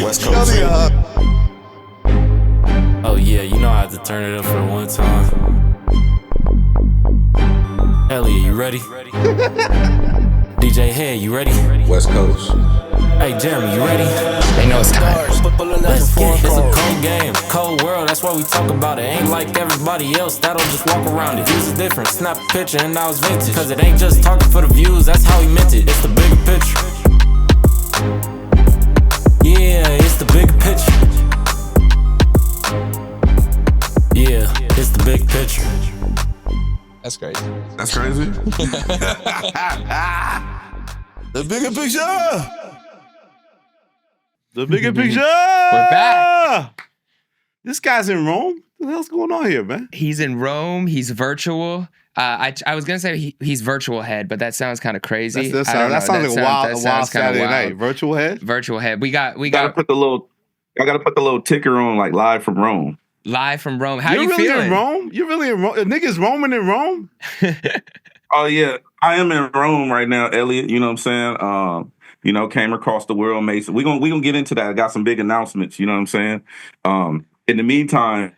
West Coast. Oh yeah, you know I have to turn it up for one time. Elliott, you ready? DJ Hed, you ready? West Coast. Hey Jeremy, you ready? They know it's time. Let's get it. It's a cold game, cold world, that's why we talk about it. Ain't like everybody else that'll just walk around it. Views is different, snap a picture and now it's vintage. Cause it ain't just talking for the views, that's how he meant it. It's the bigger picture. Yeah, it's the bigger picture. Yeah, it's the big picture. That's crazy. That's crazy. The bigger picture. The bigger picture. We're back. This guy's in Rome. What the hell's going on here, man? He's in Rome. He's virtual. I was gonna say he's virtual Hed, but that sounds kind of crazy. That sounds like a wild Saturday night. Virtual Hed. Virtual Hed. We got. Gotta put the little ticker on, like live from Rome. Live from Rome. How You're you really feeling? in Rome? You're really in Rome? Niggas roaming in Rome? Oh yeah, I am in Rome right now, Elliott. You know what I'm saying? Came across the world, Mason. We gonna get into that. I got some big announcements. You know what I'm saying? In the meantime,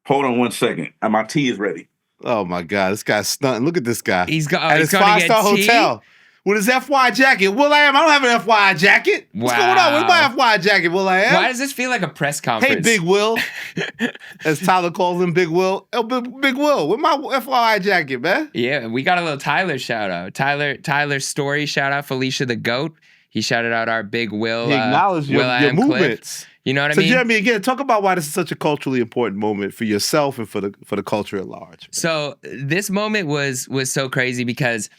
hold on one second. My tea is ready. Oh my God, this guy's stunting. Look at this guy. He's got at his 5-star hotel with his FY jacket. Will.i.am, I don't have an FY jacket. What's going on? Where's my FY jacket, Will.i.am? Why does this feel like a press conference? Hey, Big Will. As Tyler calls him, Big Will. Oh, Big Will, where's my FY jacket, man? Yeah, we got a little Tyler shout out. Tyler's story shout out. Felicia the GOAT. He shouted out our Big Will. He acknowledged your movements. You know what I mean? mean? So Jeremy, again, talk about why this is such a culturally important moment for yourself and for the culture at large. Man. So this moment was so crazy because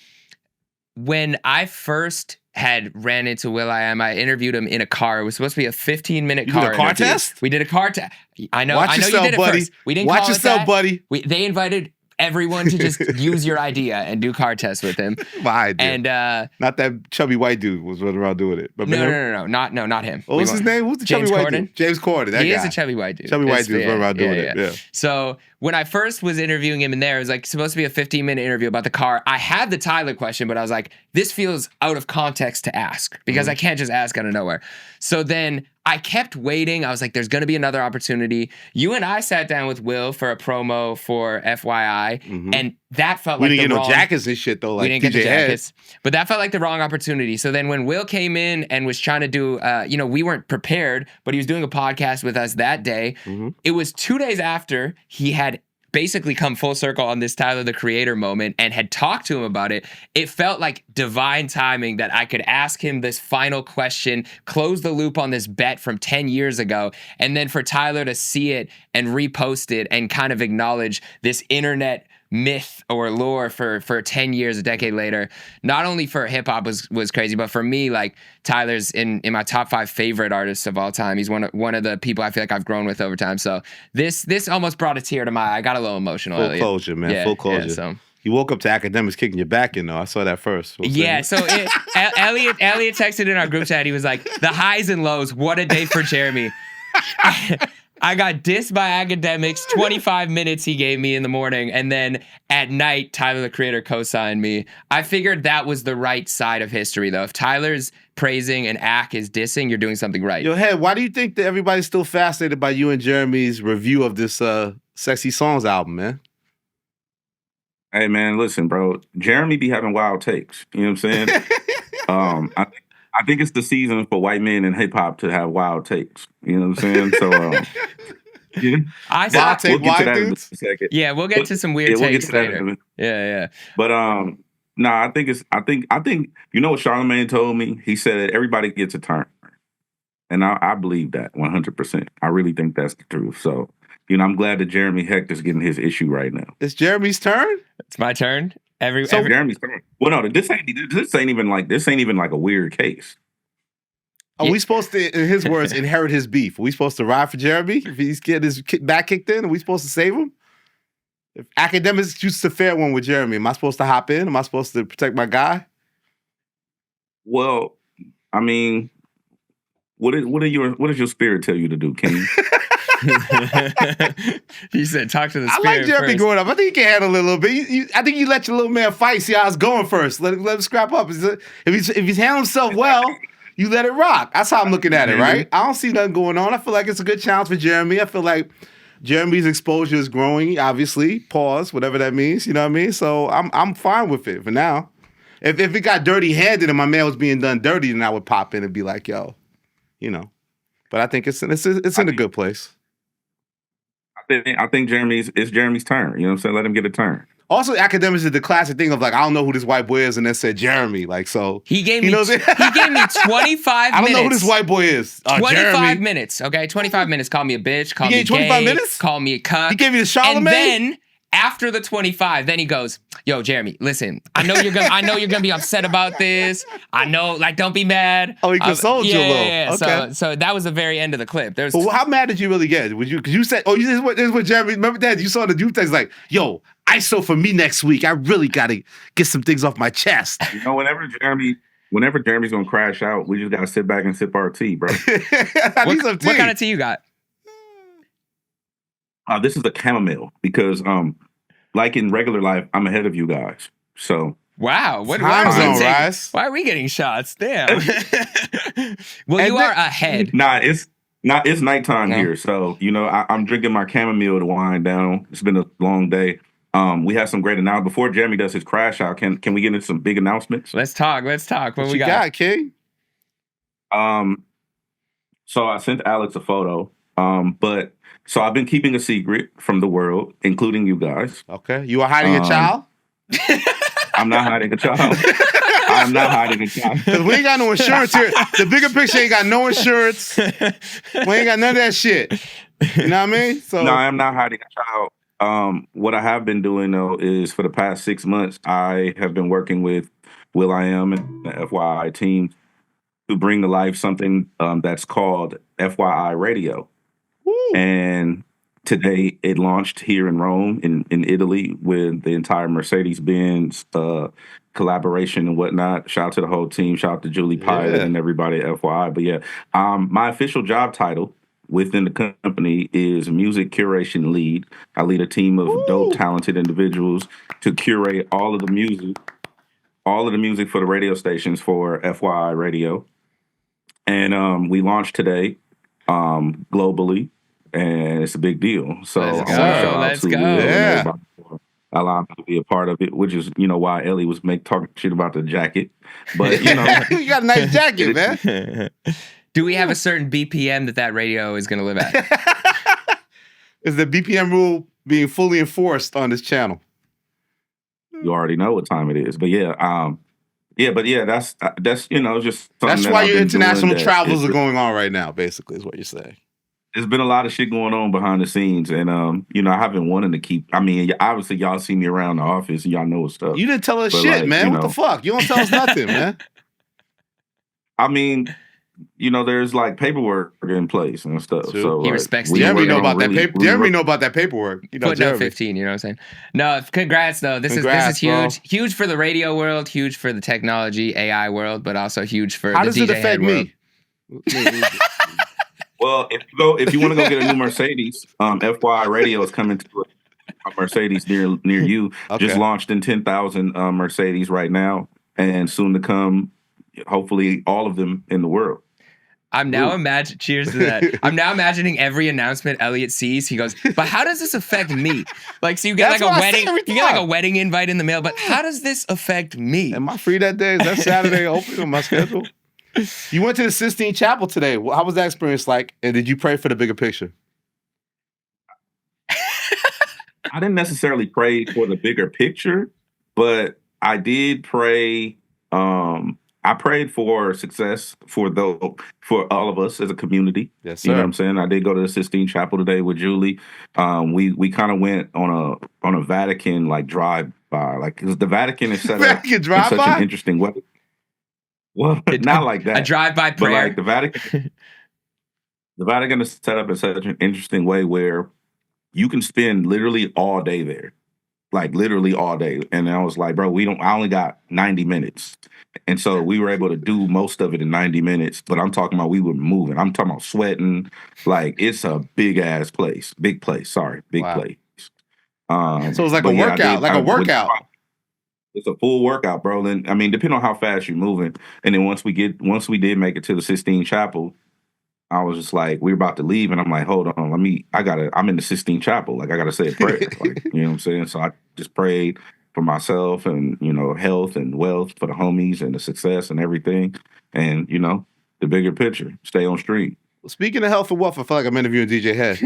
when I first had ran into Will.i.am, I interviewed him in a car. It was supposed to be a 15-minute car did a car interview. test? We did a car test. I know yourself, you did it buddy. first. We didn't Watch call yourself, it that. buddy. They invited everyone to just use your idea and do car tests with him. My idea. And not that chubby white dude was running around doing it. But no, not him. What was his name? Who's the chubby white dude? James Corden. That he guy. is a chubby white dude. Chubby white dude running around doing it. Yeah. So when I first was interviewing him in there, it was like supposed to be a 15-minute interview about the car. I had the Tyler question, but I was like, this feels out of context to ask because I can't just ask out of nowhere. So then I kept waiting. I was like, there's going to be another opportunity. You and I sat down with Will for a promo for FYI, and that felt like we didn't the get wrong... no jackets and shit, though, like we didn't get the DJ jackets. But that felt like the wrong opportunity. So then when Will came in and was trying to do, we weren't prepared, but he was doing a podcast with us that day. It was 2 days after he had basically come full circle on this Tyler the Creator moment and had talked to him about it. It felt like divine timing that I could ask him this final question, close the loop on this bet from 10 years ago, and then for Tyler to see it and repost it and kind of acknowledge this internet myth or lore for 10 years, a decade later. Not only for hip hop was crazy, but for me, like Tyler's in my top 5 favorite artists of all time. He's one of the people I feel like I've grown with over time. So this almost brought a tear to my eye. I got a little emotional. Full Elliott. closure, man. Yeah, Full closure. Yeah, so. You woke up to Akademiks kicking your back in, though. I saw that first. Yeah, so Elliott texted in our group chat. He was like, the highs and lows. What a day for Jeremy. I got dissed by Akademiks, 25 minutes he gave me in the morning, and then at night, Tyler the Creator co-signed me. I figured that was the right side of history, though. If Tyler's praising and Ak is dissing, you're doing something right. Yo, Hed, why do you think that everybody's still fascinated by you and Jeremy's review of this Sexy Songs album, man? Hey, man, listen, bro. Jeremy be having wild takes. You know what I'm saying? I think it's the season for white men in hip hop to have wild takes. You know what I'm saying? So, yeah. I we'll get to that in a second. Yeah, we'll get to some weird takes later. Yeah. But I think you know what Charlamagne told me? He said everybody gets a turn, and I believe that 100%. I really think that's the truth. So, I'm glad that Jeremy Hecht is getting his issue right now. It's Jeremy's turn. It's my turn. Jeremy's turn. Well, no, this ain't even like a weird case. Are we supposed to, in his words, inherit his beef? Are we supposed to ride for Jeremy if he's getting his back kicked in? Are we supposed to save him? If Akademiks chooses a fair one with Jeremy, am I supposed to hop in? Am I supposed to protect my guy? Well, I mean, what does your spirit tell you to do, King? He said, talk to the spirit. I like Jeremy first. growing up. I think he can handle it a little bit. I think you let your little man fight, see how it's going first. Let him scrap up. If he's handling himself well, you let it rock. That's how I'm looking at it, right? I don't see nothing going on. I feel like it's a good challenge for Jeremy. I feel like Jeremy's exposure is growing, obviously. Pause, whatever that means. You know what I mean? So I'm fine with it for now. If it got dirty-handed and my mail was being done dirty, then I would pop in and be like, yo, you know. But I think it's in a good place. I think it's Jeremy's turn. You know what I'm saying? Let him get a turn. Also, Akademiks did the classic thing of like, I don't know who this white boy is, and then said Jeremy. Like, so he gave me 25 minutes. I don't know who this white boy is. 25 Jeremy. minutes, okay? 25 minutes. Call me a bitch. Call He me gave 25 gay. minutes? Call me a cuck. He gave you the Charlamagne? And then after the 25, then he goes, "Yo, Jeremy, listen. I know you're gonna be upset about this. I know, like, don't be mad." Oh, he consoled you a little. Yeah. Okay. So that was the very end of the clip. There's Well, how mad did you really get? Because you said, this is what Jeremy. Remember that you saw the dude text like, "Yo, ISO for me next week. I really gotta get some things off my chest." You know, whenever Jeremy's gonna crash out, we just gotta sit back and sip our tea, bro. I need some tea. What kind of tea you got? This is a chamomile because, like in regular life, I'm ahead of you guys. So Wow, Time zone, Rice. why are we getting shots? Damn. Well, you are ahead. it's nighttime here. So you know, I'm drinking my chamomile to wind down. It's been a long day. We have some great announcements. Before Jeremy does his crash out, can we get into some big announcements? Let's talk. What we you got, King? So I sent Alex a photo. So I've been keeping a secret from the world, including you guys. Okay. You are hiding a child? I'm not hiding a child. I'm not hiding a child. Because we ain't got no insurance here. The bigger picture ain't got no insurance. We ain't got none of that shit. You know what I mean? So No, I am not hiding a child. What I have been doing, though, is for the past 6 months, I have been working with will.i.am and the FYI team to bring to life something that's called FYI Radio. Woo. And today it launched here in Rome, in Italy, with the entire Mercedes-Benz collaboration and whatnot. Shout out to the whole team. Shout out to Julie Pilot and everybody at FYI. But yeah, my official job title within the company is music curation lead. I lead a team of dope, talented individuals to curate all of the music for the radio stations for FYI Radio. And we launched today globally, and it's a big deal. So Let's go. Yeah. Allow me to be a part of it, which is, you know, why Ellie was talking shit about the jacket. But, you know. You got a nice jacket, man. Do we have a certain BPM that radio is going to live at? Is the BPM rule being fully enforced on this channel? You already know what time it is. But yeah, that's you know, just that's why your international travels are going on right now, basically, is what you're saying. There's been a lot of shit going on behind the scenes, and you know, I have been wanting to keep. I mean, obviously, y'all see me around the office, and y'all know stuff. You didn't tell us shit, man. What the fuck? You don't tell us nothing, man. I mean, you know, there's like paperwork in place and stuff. True. So He respects Jeremy know about that paper. Jeremy know about that paperwork. You know, Footnote 15, you know what I'm saying? No, congrats though. This is huge. Bro. Huge for the radio world, huge for the technology, AI world, but also huge for How the does DJ it affect me? Well, if you want to go get a new Mercedes, FYI Radio is coming to a Mercedes near you. Okay. Just launched in 10,000 Mercedes right now, and soon to come, hopefully all of them in the world. I'm now cheers to that. I'm now imagining every announcement Elliott sees. He goes, but how does this affect me? Like, so you get like a wedding, you get like a wedding invite in the mail, but how does this affect me? Am I free that day? Is that Saturday open on my schedule? You went to the Sistine Chapel today. How was that experience like? And did you pray for the bigger picture? I didn't necessarily pray for the bigger picture, but I did pray. I prayed for success for all of us as a community. Yes, sir. You know what I'm saying? I did go to the Sistine Chapel today with Julie. We kind of went on a Vatican like drive by, like, because the Vatican is set up in such an interesting way. Well, not like that. A drive-by prayer. But like the Vatican is set up in such an interesting way where you can spend literally all day there. Like literally all day. And I was like, bro, I only got 90 minutes. And so we were able to do most of it in 90 minutes. But I'm talking about we were moving. I'm talking about sweating. Like, it's a big place. Big place. Sorry. Big place. So it was like a workout. It's a full workout, bro. And I mean, depending on how fast you're moving. And then once we did make it to the Sistine Chapel, I was just like, we were about to leave, and I'm like, hold on, I'm in the Sistine Chapel. Like, I gotta say a prayer. Like, you know what I'm saying? So I just prayed for myself and, health and wealth for the homies and the success and everything. And, the bigger picture, stay on street. Speaking of health and wealth, I feel like I'm interviewing DJ Hed.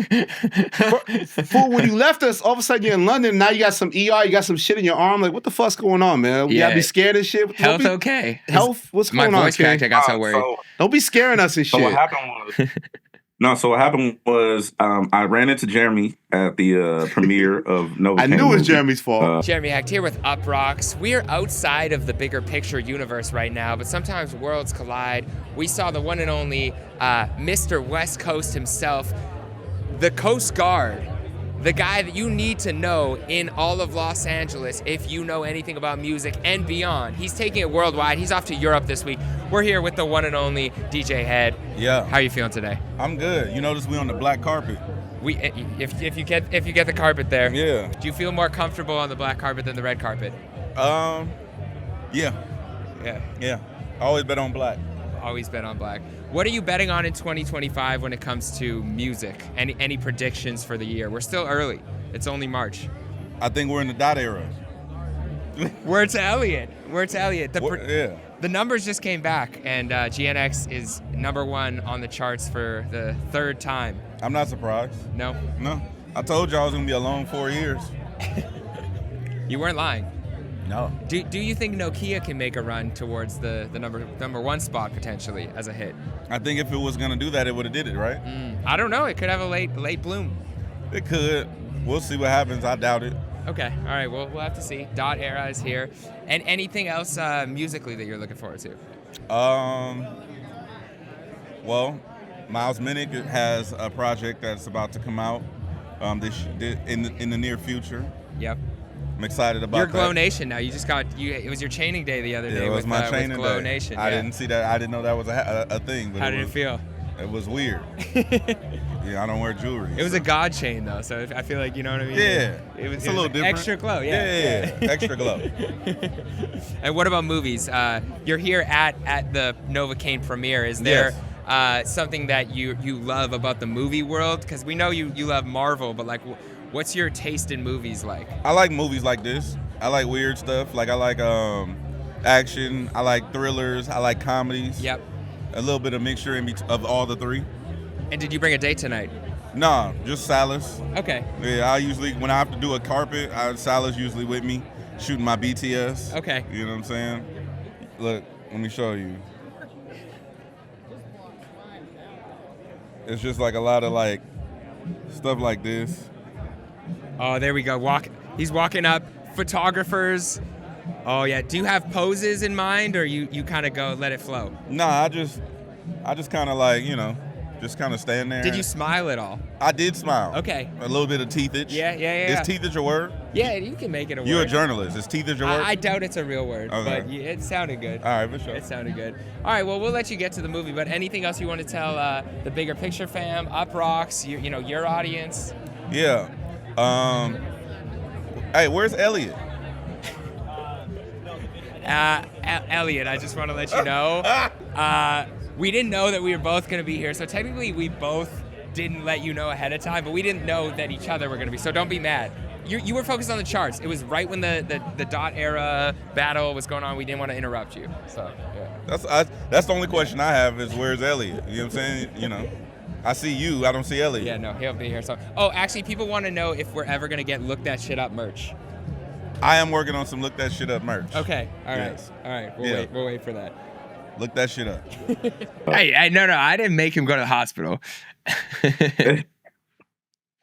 Fool, when you left us, all of a sudden you're in London. Now you got some ER, you got some shit in your arm. Like, what the fuck's going on, man? You gotta be scared and shit. Health okay? Health? What's going on? My voice cracked. I got so worried. Don't be scaring us and shit. So what happened was I ran into Jeremy at the premiere of Nova. I knew it was Jeremy's fault. Jeremy Hecht here with Uprocks. We are outside of the bigger picture universe right now, but sometimes worlds collide. We saw the one and only Mr. West Coast himself, the Coast Guard, the guy that you need to know in all of Los Angeles if you know anything about music and beyond. He's taking it worldwide. He's off to Europe this week. We're here with the one and only DJ Hed. Yeah. How are you feeling today? I'm good. You notice we on the black carpet. If you get the carpet there. Yeah. Do you feel more comfortable on the black carpet than the red carpet? Yeah. Yeah. Always bet on black. Always bet on black. What are you betting on in 2025 when it comes to music? Any predictions for the year? We're still early. It's only March. I think we're in the dot era. Word to Elliott. Yeah. The numbers just came back, and GNX is #1 on the charts for the third time. I'm not surprised. No? No. I told you I was going to be alone 4 years. You weren't lying. No. Do you think Nokia can make a run towards the number one spot potentially as a hit? I think if it was going to do that, it would have did it, right? I don't know. It could have a late bloom. It could. We'll see what happens. I doubt it. Okay. All right. Well, we'll have to see. Dot era is here. And anything else musically that you're looking forward to? Well, Miles Minnick has a project that's about to come out in the near future. Yep. I'm excited about You're that. Glow Nation now. You just got it was your chaining day the other day. It was with, my with training Glow day. Nation. I yeah. didn't see that. I didn't know that was a thing. But How did it feel? It was weird. Yeah, I don't wear jewelry. It was a God chain though, so I feel like you know what I mean. Yeah, it's a little different. Extra glow. Yeah. Extra glow. And what about movies? You're here at the Novocaine premiere. Is there something that you love about the movie world? Because we know you love Marvel, but like, what's your taste in movies like? I like movies like this. I like weird stuff. Like I like action. I like thrillers. I like comedies. Yep. A little bit of mixture of all the three. And did you bring a date tonight? Nah, just Silas. Okay. Yeah, I usually, when I have to do a carpet, Silas usually with me, shooting my BTS. Okay. You know what I'm saying? Look, let me show you. It's just like a lot of like stuff like this. Oh, there we go. He's walking up. Photographers. Oh yeah. Do you have poses in mind, or you kind of go let it flow? Nah, I just kind of like, just kind of stand there. Did you smile at all? I did smile. Okay. A little bit of teethage. Yeah. Is teethage a word? Yeah, you can make it a word. You're a journalist. Is teethage a word? I doubt it's a real word, okay. but it sounded good. All right, for sure. It sounded good. All right, well, we'll let you get to the movie, but anything else you want to tell the bigger picture fam, Uprocks, your audience? Yeah. Hey, where's Elliott? Elliott, I just want to let you know, we didn't know that we were both going to be here, so technically we both didn't let you know ahead of time, but we didn't know that each other were going to be, so don't be mad. You were focused on the charts. It was right when the dot era battle was going on. We didn't want to interrupt you, so yeah. That's the only question I have is where's Elliott? You know what I'm saying? I see you, I don't see Elliott. Yeah, no, he'll be here. So, actually, people want to know if we're ever going to get Look That Shit Up merch. I am working on some Look That Shit Up merch. Okay, all right. Yes. All right, we'll wait for that. Look that shit up. Hey, no, I didn't make him go to the hospital.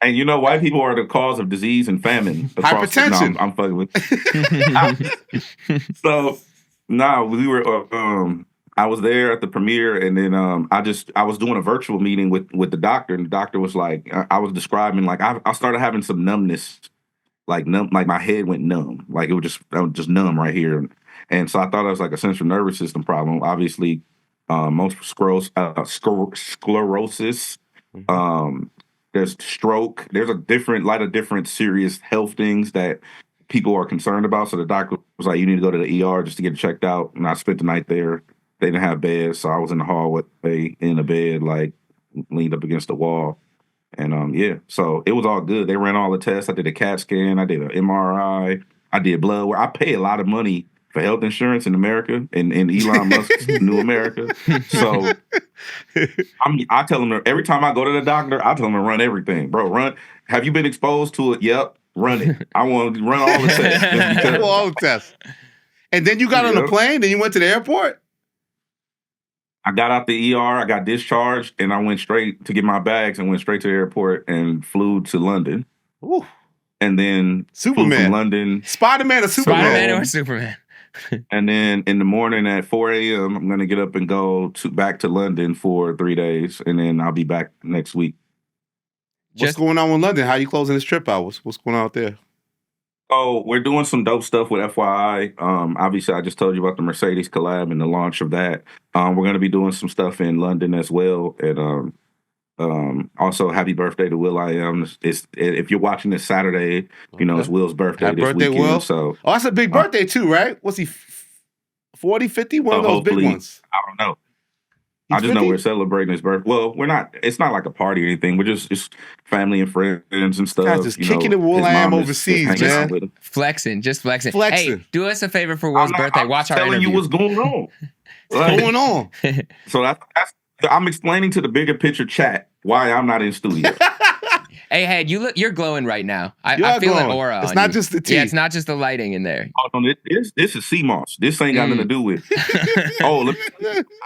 And white people are the cause of disease and famine. Hypertension. No, I'm fucking with. So, we were. I was there at the premiere, and then I was doing a virtual meeting with the doctor, and the doctor was like, I was describing like I started having some numbness, like my head went numb, like I was just numb right here, and so I thought it was like a central nervous system problem. Obviously, multiple sclerosis. There's stroke. There's a lot of different serious health things that people are concerned about. So the doctor was like, you need to go to the ER just to get checked out. And I spent the night there. They didn't have beds, so I was in the hallway in a bed, like leaned up against the wall. And yeah, so it was all good. They ran all the tests. I did a CAT scan. I did an MRI. I did blood work. I pay a lot of money for health insurance in America and Elon Musk's New America. So I tell them every time I go to the doctor, I tell them to run everything, bro. Run. Have you been exposed to it? Yep. Run it. I want to run all the tests. All the tests. And then you got on the plane. Then you went to the airport. I got out the ER, I got discharged, and I went straight to get my bags and went straight to the airport and flew to London. Ooh. And then Superman. flew from London. Spider-Man or Superman? Spider-Man or Superman. And then in the morning at 4 a.m., I'm going to get up and go back to London for 3 days, and then I'll be back next week. What's going on with London? How you closing this trip out? What's going on out there? Oh, we're doing some dope stuff with FYI. Obviously, I just told you about the Mercedes collab and the launch of that. We're going to be doing some stuff in London as well. And also, happy birthday to Will I Am. If you're watching this Saturday, you know, it's Will's birthday Happy this birthday, weekend. Will. So, that's a big birthday too, right? What's he, 40, 50? One of those big ones. I don't know. He's I just 50? know we're celebrating his birthday. Well, we're not. It's not like a party or anything. We're just family and friends and stuff. Guys just kicking it Will I Am overseas, man. Flexing. Flexing. Hey, do us a favor for Will's birthday. Watch our interview. I'm telling you what's going on. What's going on? So that's I'm explaining to the bigger picture chat why I'm not in studio. Hey, Hed, you're glowing right now. I feel glowing. an aura. It's on not you. just the tea. Yeah, it's not just the lighting in there. Oh, no, this is CMOS. This ain't got nothing to do with. Oh,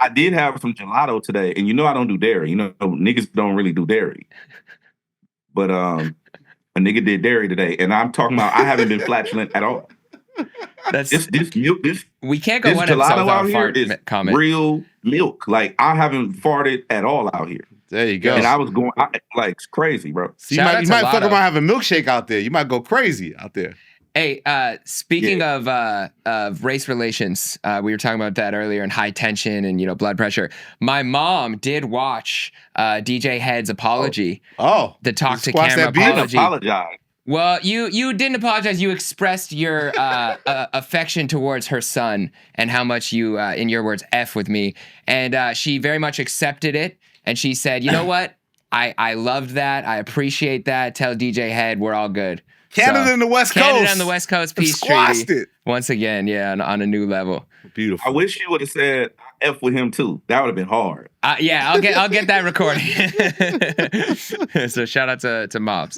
I did have some gelato today, and you know I don't do dairy. You know niggas don't really do dairy, but a nigga did dairy today, and I'm talking about I haven't been flatulent at all. That's this milk. we can't go this one gelato episode out without here fart is comment. real milk. Like I haven't farted at all out here. There you go. And I was going like it's crazy, bro. So you might fuck around have a milkshake out there. You might go crazy out there. Hey, speaking of race relations, we were talking about that earlier and high tension and blood pressure. My mom did watch DJ Hed's apology. The talk to camera apology. Apologize. Well, you didn't apologize. You expressed your affection towards her son and how much you, in your words, F with me. And she very much accepted it. And she said, you know what? I loved that. I appreciate that. Tell DJ Hed we're all good. Canada and the West Coast. Canada and the West Coast peace treaty. It. Once again, yeah, on a new level. Beautiful. I wish you would have said F with him too. That would have been hard. Yeah, I'll get that recording. So shout out to Mobs.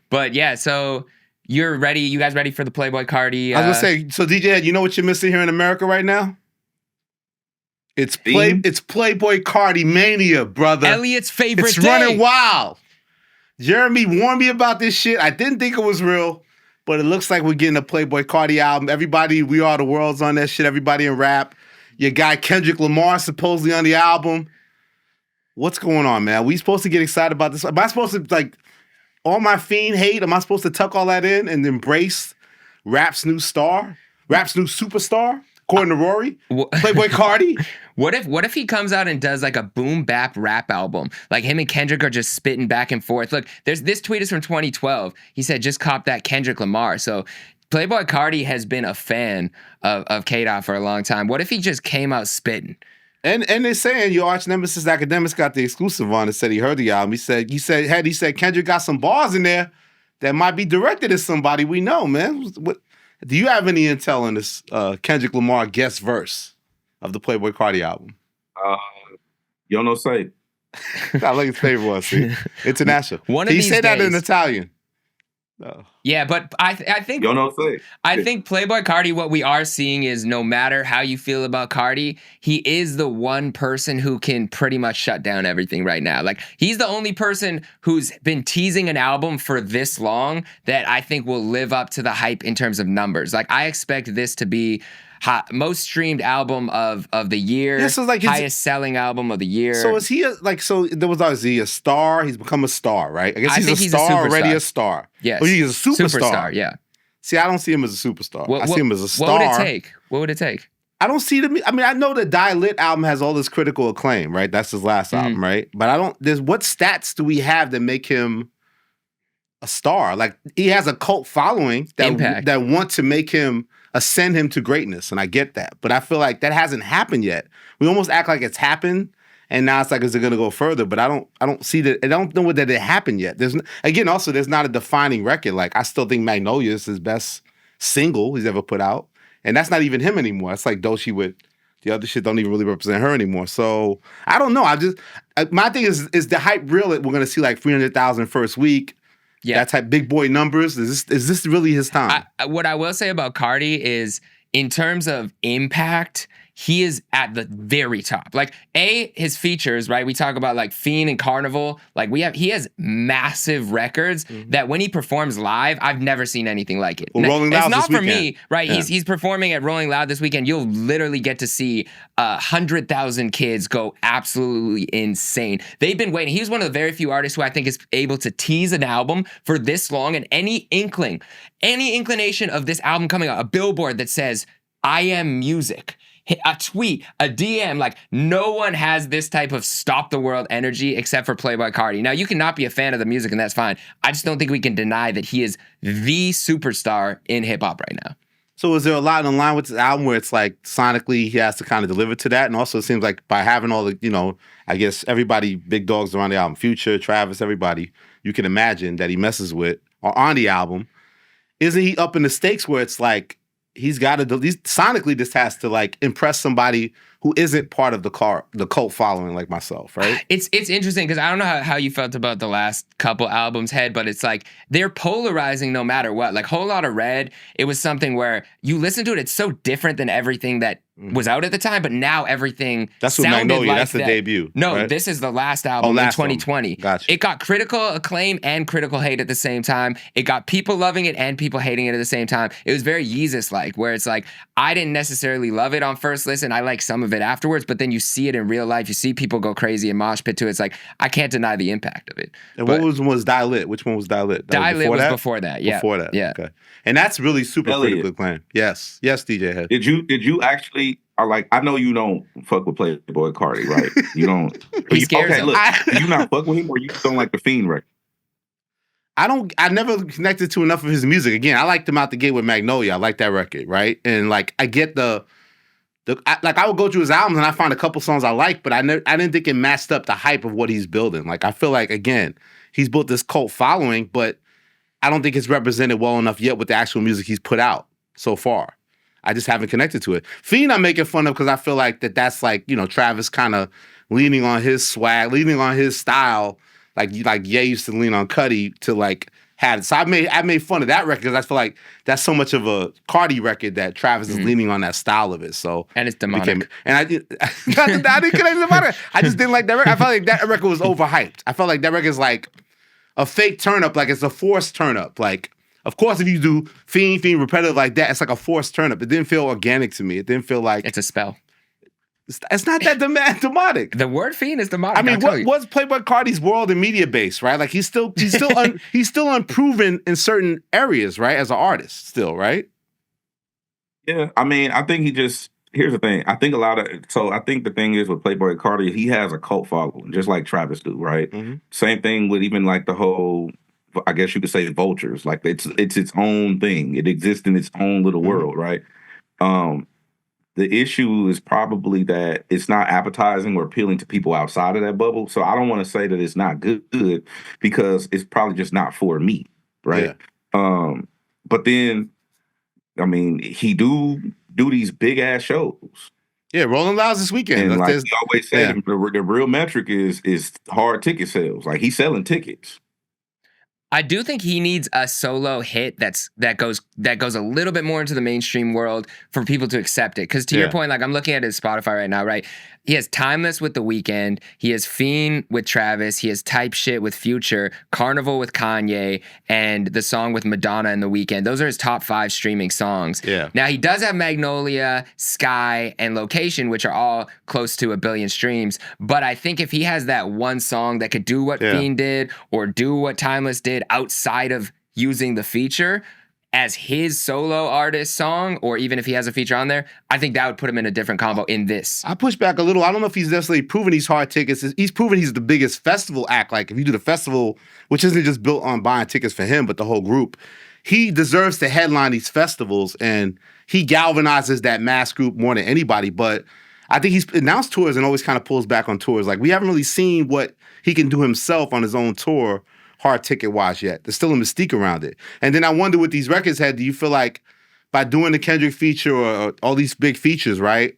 But yeah, so you're ready. You guys ready for the Playboi Carti? I was gonna say, so DJ Hed, you know what you're missing here in America right now? It's Playboi Carti mania, brother. Elliott's favorite It's day. running wild. Jeremy warned me about this shit. I didn't think it was real, but it looks like we're getting a Playboi Carti album. Everybody, We Are the World's on that shit. Everybody in rap. Your guy Kendrick Lamar supposedly on the album. What's going on, man? Are we supposed to get excited about this? Am I supposed to, all my fiend hate, am I supposed to tuck all that in and embrace rap's new star? Rap's new superstar? According to Rory? Playboi Carti? What if he comes out and does like a boom bap rap album? Like him and Kendrick are just spitting back and forth. Look, this tweet is from 2012. He said, just cop that Kendrick Lamar. So Playboi Carti has been a fan of K-Dot for a long time. What if he just came out spitting? And they're saying your arch nemesis Akademiks got the exclusive on and said he heard the album. He said Kendrick got some bars in there that might be directed at somebody we know, man. What do you have any intel on this Kendrick Lamar guest verse of the Playboi Carti album? You don't know say. I like his favorite one, see? International. One of he these said that in days. Italian. Yeah, but I think You don't know say. I think Playboi Carti, what we are seeing is no matter how you feel about Carti, he is the one person who can pretty much shut down everything right now. Like, he's the only person who's been teasing an album for this long that I think will live up to the hype in terms of numbers. Like, I expect this to be most streamed album of the year, Yeah, so like highest selling album of the year. So is he is he a star? He's become a star, right? I guess I think he's he's a star already, superstar. a star. Yes. Oh, he's a superstar. Yeah. See, I don't see him as a superstar. I see him as a star. What would it take? What would it take? I don't see them. I mean, I know the Die Lit album has all this critical acclaim, right? That's his last album, right? But what stats do we have that make him a star. Like he has a cult following Impact. that want to make him ascend him to greatness, and I get that. But I feel like that hasn't happened yet. We almost act like it's happened, and now it's like, is it going to go further? But I don't see that. I don't know that it happened yet. There's not a defining record. Like I still think Magnolia is his best single he's ever put out, and that's not even him anymore. It's like Doechii with the other shit don't even really represent her anymore. So I don't know. My thing is the hype real? We're going to see like 300,000 first week. Yeah. That type big boy numbers. Is this really his time? What I will say about Carti is, in terms of impact, he is at the very top. Like, his features, right? We talk about like Fiend and Carnival. Like he has massive records that when he performs live, I've never seen anything like it. Well, Rolling Loud it's not this for weekend. me, right? Yeah. He's performing at Rolling Loud this weekend. You'll literally get to see 100,000 kids go absolutely insane. They've been waiting. He's one of the very few artists who I think is able to tease an album for this long, and any inclination of this album coming out, a billboard that says, I am music, a tweet, a DM, like no one has this type of stop the world energy except for Playboi Carti. Now, you cannot be a fan of the music, and that's fine. I just don't think we can deny that he is the superstar in hip hop right now. So is there a lot in line with this album where it's like sonically he has to kind of deliver to that? And also it seems like by having all the, I guess everybody, big dogs around the album, Future, Travis, everybody, you can imagine that he messes with or on the album. Isn't he up in the stakes where it's like, he's got to, sonically this has to like impress somebody who isn't part of the cult following like myself, right? It's interesting because I don't know how you felt about the last couple albums, Hed, but it's like they're polarizing no matter what. Like Whole Lotta Red, it was something where you listen to it, it's so different than everything that was out at the time, but now everything That's what sounded Magnolia, like that's the that. debut. No, right? this is the last album last in 2020. one. Gotcha. It got critical acclaim and critical hate at the same time. It got people loving it and people hating it at the same time. It was very Yeezus-like, where it's like, I didn't necessarily love it on first listen. I like some of it afterwards, but then you see it in real life. You see people go crazy and mosh pit to it. It's like, I can't deny the impact of it. And But what was Die Lit? Which one was Die Lit? Die Lit was before that. Yeah. Before that. Yeah. Okay. And that's really super Elliott. critically acclaimed. Yes. Yes, DJ Hed. Did you actually are like? I know you don't fuck with Playboi Carti, right? You don't. He scares okay, him. look, do you not fuck with him, or you just don't like the Fiend record? I never connected to enough of his music. Again, I liked him out the gate with Magnolia. I like that record, right? And like I get I would go through his albums and I find a couple songs I like, but I didn't think it matched up the hype of what he's building. Like I feel like again, he's built this cult following, but I don't think it's represented well enough yet with the actual music he's put out so far. I just haven't connected to it. Fiend I'm making fun of because I feel like that's like, Travis kind of leaning on his swag, leaning on his style, like Ye used to lean on Cudi to like had it. So I made fun of that record because I feel like that's so much of a Carti record that Travis is leaning on that style of it. So And it's demonic. I didn't connect about it. I just didn't like that record. I felt like that record was overhyped. I felt like that record is like a fake turn up, like it's a forced turn up. Like, of course, if you do Fiend repetitive like that, it's like a forced turn up. It didn't feel organic to me. It didn't feel like It's a spell. it's not that demonic. The word Fiend is demonic. I mean, what's Playboi Carti's world and media base, right? Like he's still unproven in certain areas, right? As an artist, still, right? Yeah, I mean, I think here's the thing. I think the thing is with Playboi Carti, he has a cult following, just like Travis do, right? Mm-hmm. Same thing with even like the whole, I guess you could say Vultures. Like it's its own thing. It exists in its own little world, right? The issue is probably that it's not appetizing or appealing to people outside of that bubble. So I don't want to say that it's not good because it's probably just not for me, right? Yeah. But then, I mean, he do these big ass shows. Yeah, Rolling Loud's this weekend. And like he always said, the real metric is hard ticket sales. Like he's selling tickets. I do think he needs a solo hit that goes a little bit more into the mainstream world for people to accept it. Because to your point, like I'm looking at his Spotify right now, right? He has Timeless with The Weeknd. He has Fiend with Travis. He has Type Shit with Future, Carnival with Kanye, and the song with Madonna and The Weeknd. Those are his top 5 streaming songs. Yeah. Now he does have Magnolia, Sky, and Location, which are all close to 1 billion streams. But I think if he has that one song that could do what Fiend did or do what Timeless did outside of using the feature, as his solo artist song, or even if he has a feature on there, I think that would put him in a different combo in this. I push back a little. I don't know if he's necessarily proven he's hard tickets. He's proven he's the biggest festival act. Like if you do the festival, which isn't just built on buying tickets for him, but the whole group, he deserves to headline these festivals, and he galvanizes that mass group more than anybody. But I think he's announced tours and always kind of pulls back on tours. Like we haven't really seen what he can do himself on his own tour, hard ticket wise yet. There's still a mystique around it. And then I wonder with these records, Hed, do you feel like by doing the Kendrick feature or all these big features, right,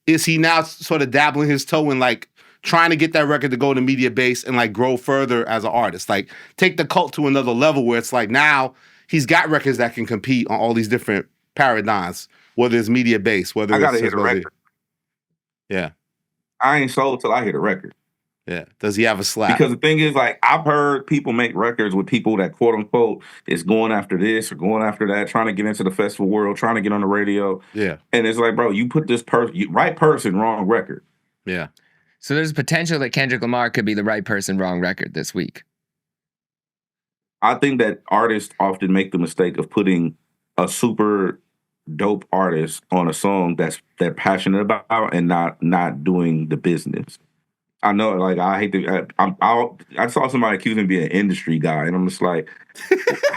is he now sort of dabbling his toe in like trying to get that record to go to media base and like grow further as an artist? Like take the cult to another level where it's like now he's got records that can compete on all these different paradigms, whether it's media based, whether I it's gotta hit a record. Yeah. I ain't sold till I hit a record. Yeah. Does he have a slap? Because the thing is, like, I've heard people make records with people that quote unquote is going after this or going after that, trying to get into the festival world, trying to get on the radio. Yeah. And it's like, bro, you put this right person, wrong record. Yeah. So there's potential that Kendrick Lamar could be the right person, wrong record this week. I think that artists often make the mistake of putting a super dope artist on a song they're passionate about and not doing the business. I know, like, I hate to. I saw somebody accusing me of being an industry guy, and I'm just like,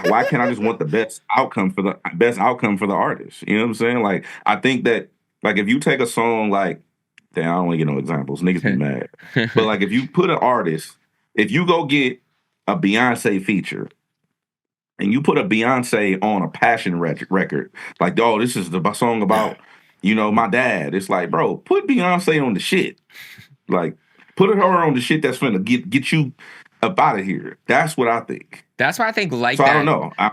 why can't I just want the best outcome for the artist? You know what I'm saying? Like, I think that, like, if you take a song like, damn, I don't want to get no examples, niggas be mad, but like, if you put an artist, if you go get a Beyonce feature, and you put a Beyonce on a passion record, like, oh, this is the song about, you know, my dad. It's like, bro, put Beyonce on the shit. Like, put her on the shit that's finna get you up out of here. That's what I think. That's why I think like so that. I don't know. I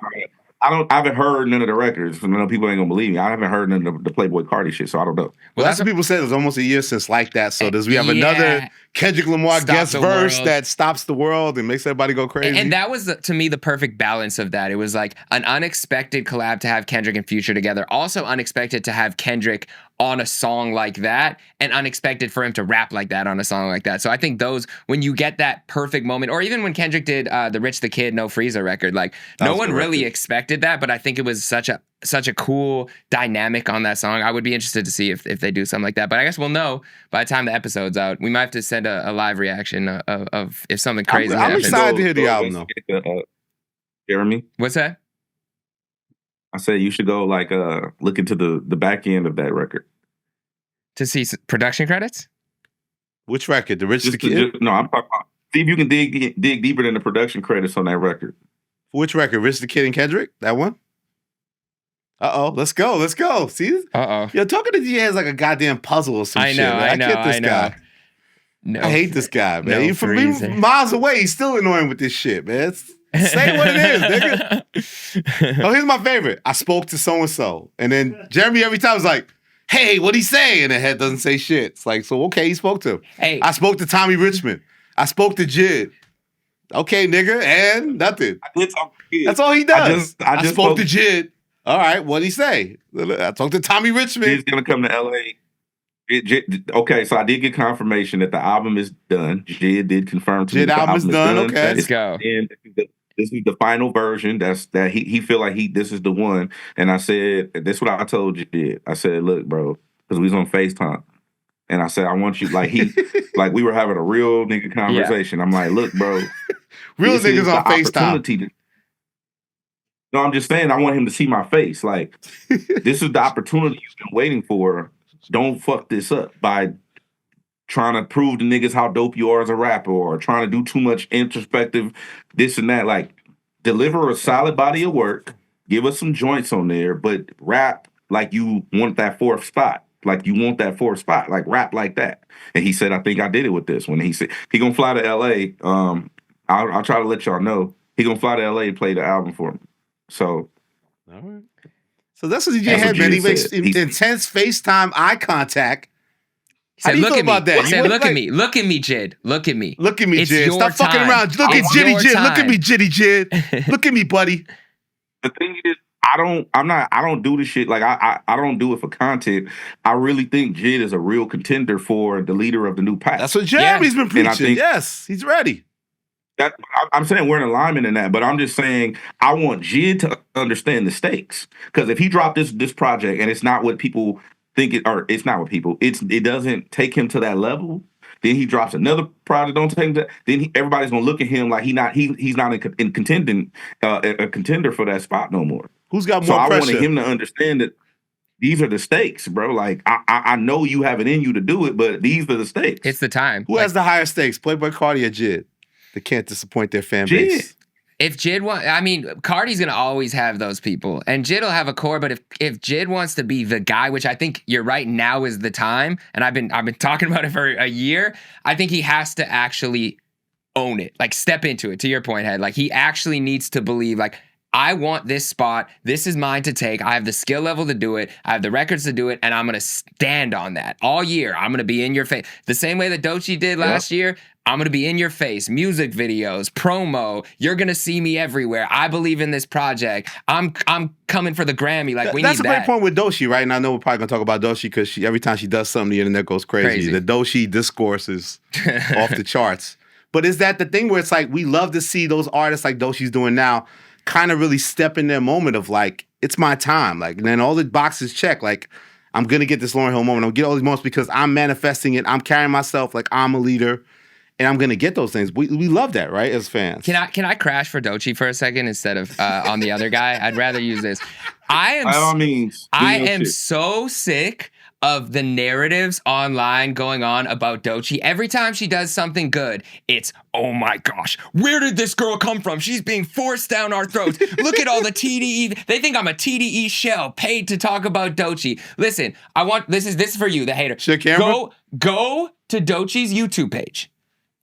haven't heard none of the records. I know people ain't gonna believe me. I haven't heard none of the Playboi Carti shit, so I don't know. Well, that's what people said. It was almost a year since like that. So does we have another Kendrick Lamar guest verse that stops the world and makes everybody go crazy? And that was, to me, the perfect balance of that. It was like an unexpected collab to have Kendrick and Future together. Also unexpected to have Kendrick on a song like that, and unexpected for him to rap like that on a song like that. So I think those, when you get that perfect moment, or even when Kendrick did the Rich the Kid, No Freezer record, like no one really expected that, but I think it was such a cool dynamic on that song. I would be interested to see if they do something like that. But I guess we'll know by the time the episode's out. We might have to send a live reaction of if something crazy happens. I'm excited to hear the album though. Jeremy? What's that? I said you should go like look into the back end of that record. To see production credits? Which record? The Rich the Kid? No, I'm talking about, see if you can dig deeper than the production credits on that record. Which record? Rich the Kid and Kendrick? That one? Uh-oh. Let's go. See? Uh-oh. Yo, talking to GA is like a goddamn puzzle or some shit. I get this guy. No, I hate this guy, man. No From me miles away, he's still annoying with this shit, man. Say what it is, nigga. Oh, here's my favorite. I spoke to so-and-so. And then Jeremy every time was like, hey, what'd he say? And the Hed doesn't say shit. It's like, so okay, he spoke to him. Hey. I spoke to Tommy Richmond. I spoke to Jid. Okay, nigga, and nothing. I did talk to Jid. That's all he does. I just spoke to Jid. All right, what'd he say? I talked to Tommy Richmond. He's gonna come to LA. Okay, so I did get confirmation that the album is done. Jid did confirm to me that the album is done. Okay, let's go. And this is the final version. That he feel like this is the one. And I said, this is what I told Jid. I said, look, bro, because we was on FaceTime. And I said, I want you, like like we were having a real nigga conversation. Yeah. I'm like, look, bro. Real niggas on FaceTime. No, I'm just saying, I want him to see my face. Like, this is the opportunity you've been waiting for. Don't fuck this up by trying to prove to niggas how dope you are as a rapper or trying to do too much introspective this and that. Like, deliver a solid body of work, give us some joints on there, but rap like you want that fourth spot. Like, rap like that. And he said, I think I did it with this one. He said, he gonna fly to L.A. I'll try to let y'all know. He gonna fly to L.A. and play the album for me. So, all right. So that's what DJ had, man. He makes intense FaceTime eye contact. How do you feel about that? He said, look at me, Jid. Look at me. Look at me, Jid. Stop fucking around. Look at Jiddy Jid. Look at me, Jiddy Jid. Look at me, buddy. The thing is, I don't do this shit. Like, I don't do it for content. I really think Jid is a real contender for the leader of the new pack. That's what Jeremy's been preaching. Yes, he's ready. I'm saying we're in alignment in that, but I'm just saying I want Jid to understand the stakes. Because if he dropped this project and it's not what people think it, or it's not what people, it doesn't take him to that level. Then he drops another project, don't take him to. Then everybody's gonna look at him like he's not in contending a contender for that spot no more. Who's got So more I pressure? wanted him to understand that these are the stakes, bro. Like I know you have it in you to do it, but these are the stakes. It's the time. Who has the higher stakes, Playboi Carti or Jid? They can't disappoint their fan base. If Jid Carti's gonna always have those people, and Jid will have a core. But if Jid wants to be the guy, which I think you're right, now is the time, and I've been talking about it for a year. I think he has to actually own it, like step into it. To your point, Hed, like he actually needs to believe, like, I want this spot. This is mine to take. I have the skill level to do it. I have the records to do it, and I'm gonna stand on that all year. I'm gonna be in your face the same way that Doechii did last year. I'm gonna be in your face. Music videos, promo. You're gonna see me everywhere. I believe in this project. I'm coming for the Grammy. Like we That's need a great that. point with Doechii, right? And I know we're probably gonna talk about Doechii because every time she does something, the internet goes crazy. The Doechii discourse is off the charts. But is that the thing where it's like we love to see those artists like Doechii's doing now kind of really step in their moment of like, it's my time. Like, and then all the boxes check. Like, I'm gonna get this Lauryn Hill moment. I'm gonna get all these moments because I'm manifesting it. I'm carrying myself like I'm a leader. And I'm gonna get those things. We love that, right? As fans. Can I crash for Doechii for a second instead of on the other guy? I'd rather use this. I am so sick of the narratives online going on about Doechii. Every time she does something good, it's, oh my gosh, where did this girl come from? She's being forced down our throats. Look at all the TDE. They think I'm a TDE shell paid to talk about Doechii. Listen, this is for you, the hater. Go to Doechii's YouTube page.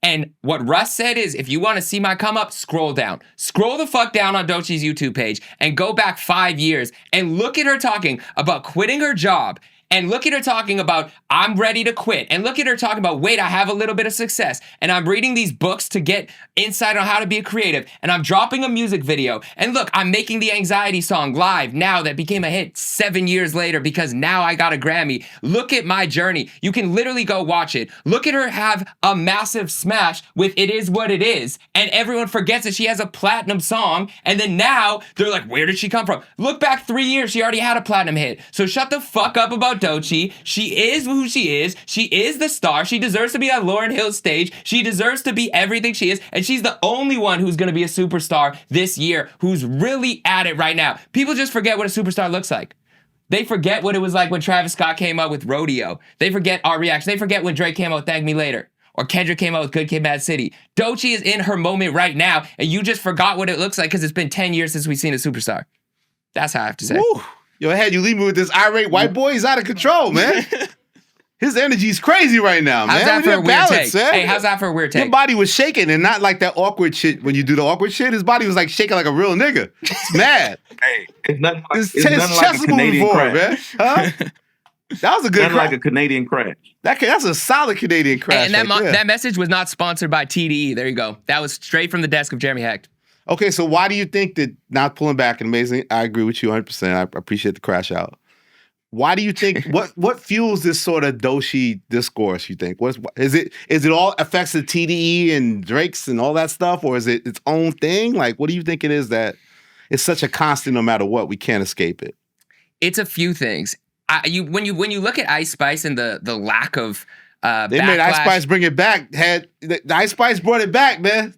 And what Russ said is, if you want to see my come up, scroll down. Scroll the fuck down on Doechii's YouTube page and go back 5 years and look at her talking about quitting her job. And look at her talking about, I'm ready to quit. And look at her talking about, wait, I have a little bit of success. And I'm reading these books to get insight on how to be a creative. And I'm dropping a music video. And look, I'm making the Anxiety song live now that became a hit 7 years later because now I got a Grammy. Look at my journey. You can literally go watch it. Look at her have a massive smash with It Is What It Is. And everyone forgets that she has a platinum song. And then now they're like, where did she come from? Look back 3 years. She already had a platinum hit. So shut the fuck up about Doechii. She is who she is. She is the star. She deserves to be on Lauryn Hill's stage. She deserves to be everything she is. And she's the only one who's going to be a superstar this year who's really at it right now. People just forget what a superstar looks like. They forget what it was like when Travis Scott came out with Rodeo. They forget our reaction. They forget when Drake came out with Thank Me Later. Or Kendrick came out with Good Kid, Mad City. Doechii is in her moment right now, and you just forgot what it looks like because it's been 10 years since we've seen a superstar. That's how I have to say. Woo. Yo, Hed, you leave me with this irate white boy. He's out of control, man. His energy's crazy right now, man. How's that for a weird take? Man. Hey, how's that for a weird take? Your body was shaking and not like that awkward shit when you do the awkward shit. His body was like shaking like a real nigga. It's mad. Hey, it's nothing like, His chest was moving forward, man. Huh? That was a good nothing like a Canadian crash. That's a solid Canadian crash. And that message was not sponsored by TDE. There you go. That was straight from the desk of Jeremy Hecht. Okay, so why do you think that, not pulling back and amazing, I agree with you 100%. I appreciate the crash out. Why do you think, what fuels this sort of Doechii discourse, you think? Is it all affects the TDE and Drake's and all that stuff, or is it its own thing? Like, what do you think it is that it's such a constant no matter what, we can't escape it? It's a few things. When you look at Ice Spice and the lack of they backlash, made Ice Spice bring it back. The Ice Spice brought it back, man.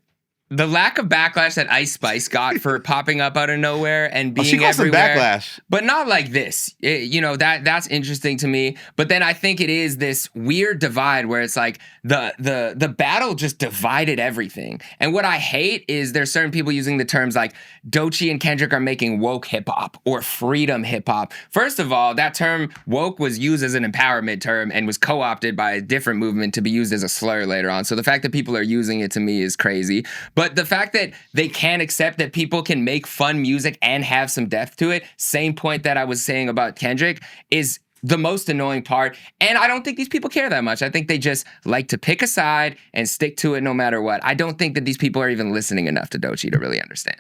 The lack of backlash that Ice Spice got for popping up out of nowhere and being she got everywhere, some backlash, but not like this. That's interesting to me. But then I think it is this weird divide where it's like the battle just divided everything. And what I hate is there's certain people using the terms like Doechii and Kendrick are making woke hip hop or freedom hip hop. First of all, that term woke was used as an empowerment term and was co-opted by a different movement to be used as a slur later on. So the fact that people are using it to me is crazy. But the fact that they can't accept that people can make fun music and have some depth to it, same point that I was saying about Kendrick, is the most annoying part. And I don't think these people care that much. I think they just like to pick a side and stick to it no matter what. I don't think that these people are even listening enough to Doechii to really understand.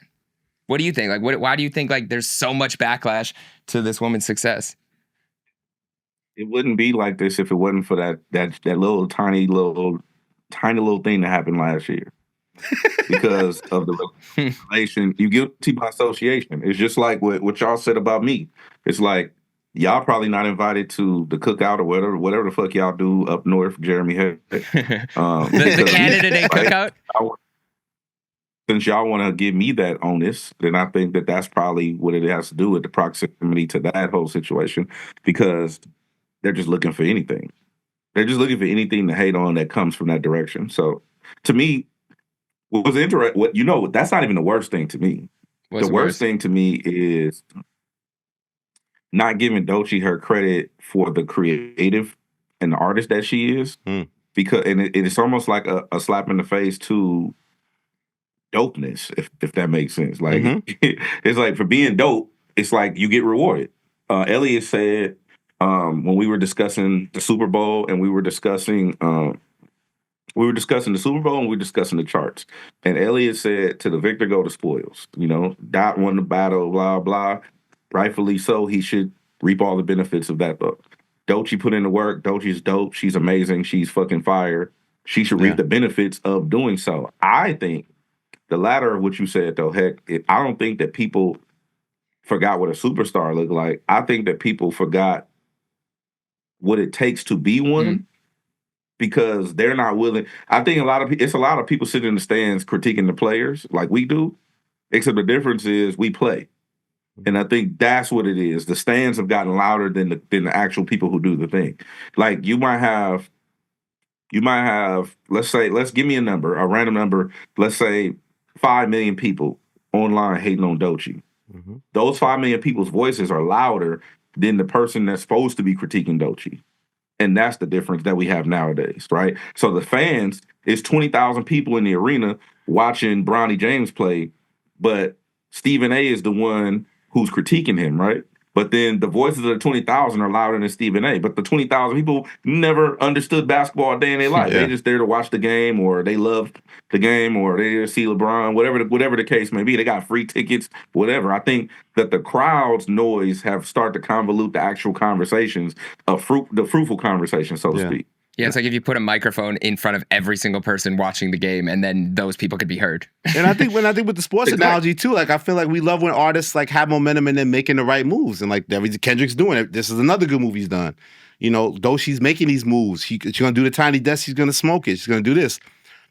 What do you think? Like, why do you think like there's so much backlash to this woman's success? It wouldn't be like this if it wasn't for that little tiny little thing that happened last year. because of the relation. You guilty by association. It's just like what y'all said about me. It's like y'all probably not invited to the cookout or whatever the fuck y'all do up north, Jeremy Hed. The Canada Day cookout. Since y'all want to give me that onus, then I think that that's probably what it has to do with the proximity to that whole situation, because they're just looking for anything. They're just looking for anything to hate on that comes from that direction. So, to me, what was interesting, that's not even the worst thing to me. What's the worst thing to me is not giving Doechii her credit for the creative and the artist that she is, because it's almost like a slap in the face to dopeness, if that makes sense. Like it's like for being dope, it's like you get rewarded. Elliott said when we were discussing the Super Bowl and we were discussing the Super Bowl and we were discussing the charts, and Elliott said, "To the victor go the spoils." Dot won the battle, blah blah. Rightfully so, he should reap all the benefits of that. But Doechii put in the work. Doechii's dope. She's amazing. She's fucking fire. She should reap the benefits of doing so. I think the latter of what you said, though, heck, I don't think that people forgot what a superstar looked like. I think that people forgot what it takes to be one because they're not willing. I think it's a lot of people sitting in the stands critiquing the players like we do, except the difference is we play. And I think that's what it is. The stands have gotten louder than the actual people who do the thing. Like you might have, let's give me a number, a random number, let's say 5 million people online hating on Doechii. Those 5 million people's voices are louder than the person that's supposed to be critiquing Doechii. And that's the difference that we have nowadays, right? So the fans, it's 20,000 people in the arena watching Bronny James play, but Stephen A is the one who's critiquing him, right? But then the voices of the 20,000 are louder than Stephen A. But the 20,000 people never understood basketball a day in their life. They just there to watch the game, or they love the game, or they there to see LeBron, whatever the case may be. They got free tickets, whatever. I think that the crowd's noise have started to convolute the actual conversations, the fruitful conversation, so to speak. Yeah, it's like if you put a microphone in front of every single person watching the game, and then those people could be heard. And I think with the sports analogy too, like I feel like we love when artists like have momentum and then making the right moves, and like Kendrick's doing it. This is another good move he's done. Doechii's making these moves. She's gonna do the tiny desk. She's gonna smoke it. She's gonna do this.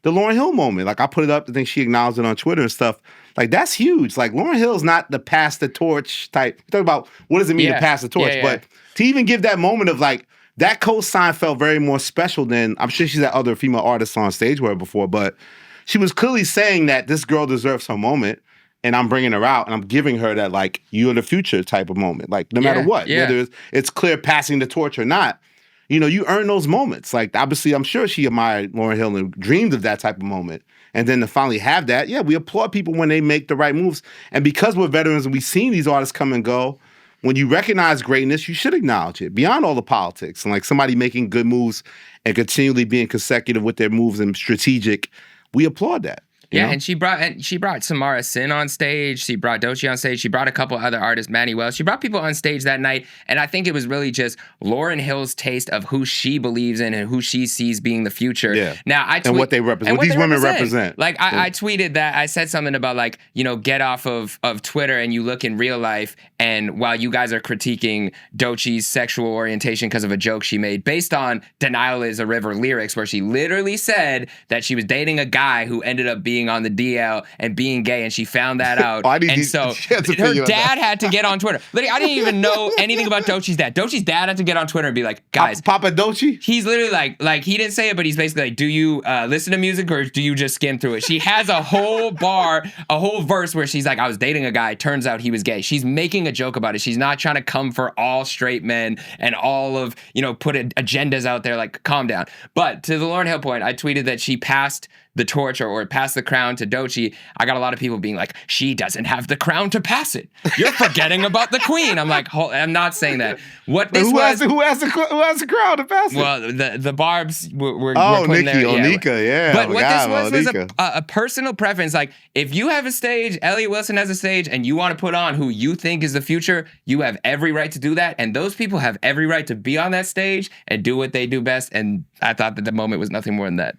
The Lauryn Hill moment, like I put it up. I think she acknowledged it on Twitter and stuff. Like that's huge. Like Lauryn Hill's not the pass the torch type. You talk about what does it mean to pass the torch, but to even give that moment of like. That co-sign felt very more special than, I'm sure she's had other female artists on stage with her before, but she was clearly saying that this girl deserves her moment, and I'm bringing her out, and I'm giving her that, like, you're the future type of moment. Like, no matter what, whether it's clear passing the torch or not, you earn those moments. Like, obviously, I'm sure she admired Lauryn Hill and dreamed of that type of moment. And then to finally have that, we applaud people when they make the right moves. And because we're veterans and we've seen these artists come and go, when you recognize greatness, you should acknowledge it beyond all the politics. And like somebody making good moves and continually being consecutive with their moves and strategic, we applaud that. Yeah, and she brought Samara Sin on stage. She brought Doechii on stage. She brought a couple other artists, Manny Wells. She brought people on stage that night, and I think it was really just Lauryn Hill's taste of who she believes in and who she sees being the future. Yeah. Now and what they represent. What these women represent. Like I tweeted that. I said something about like get off of Twitter and you look in real life, and while you guys are critiquing Doechii's sexual orientation because of a joke she made based on "Denial Is a River" lyrics, where she literally said that she was dating a guy who ended up being on the DL and being gay, and she found that out. So her dad had to get on Twitter. Literally, I didn't even know anything about Doechii's dad. Doechii's dad had to get on Twitter and be like, guys, Papa Doechii? He's literally like he didn't say it, but he's basically like, do you listen to music or do you just skim through it? She has a whole a whole verse where she's like, I was dating a guy, turns out he was gay. She's making a joke about it. She's not trying to come for all straight men and all of, put agendas out there, like, calm down. But to the Lauryn Hill point, I tweeted that she passed the torch or pass the crown to Doechii. I got a lot of people being like, she doesn't have the crown to pass it. You're forgetting about the queen. I'm like, I'm not saying that. What this who has the crown to pass it? Well, the Barbs were Nikki, there. Nika, yeah. But what this was a personal preference. Like, if you have a stage, Elliott Wilson has a stage, and you want to put on who you think is the future, you have every right to do that. And those people have every right to be on that stage and do what they do best. And I thought that the moment was nothing more than that.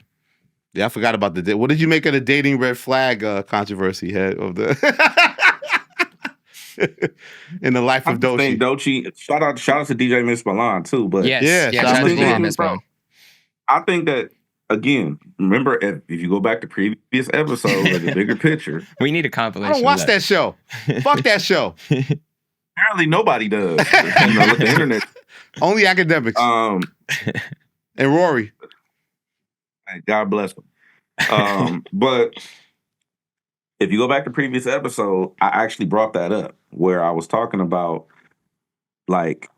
Yeah, I forgot about the. What did you make of the dating red flag controversy head of the in the life of I think Doechii? Doechii. Shout out to DJ Miss Milan too. But Yes, Yeah, shout out to Miss Milan. Miss Milan. I think that again. Remember, if you go back to previous episodes of the bigger picture, We need a I compilation. don't watch that show. Fuck that show. apparently nobody does. You know, look, the internet. Only Akademiks and Rory. God bless them. But if you go back to previous episode, I actually brought that up where I was talking about like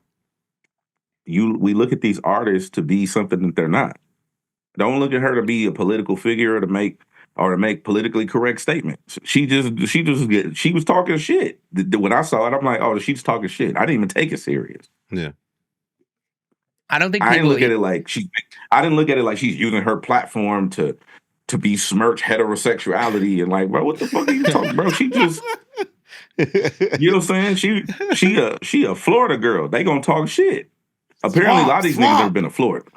we look at these artists to be something that they're not. Don't look at her to be a political figure or to make politically correct statements. She was talking shit. When I saw it, I'm like, oh, she's talking shit. I didn't even take it serious. Yeah. I don't think I didn't people. look at it like she's using her platform to besmirch heterosexuality and like, bro, what the fuck are you talking, bro? She just, you know what I'm saying? She a Florida girl. They gonna talk shit. Apparently, a lot of these niggas never been to Florida.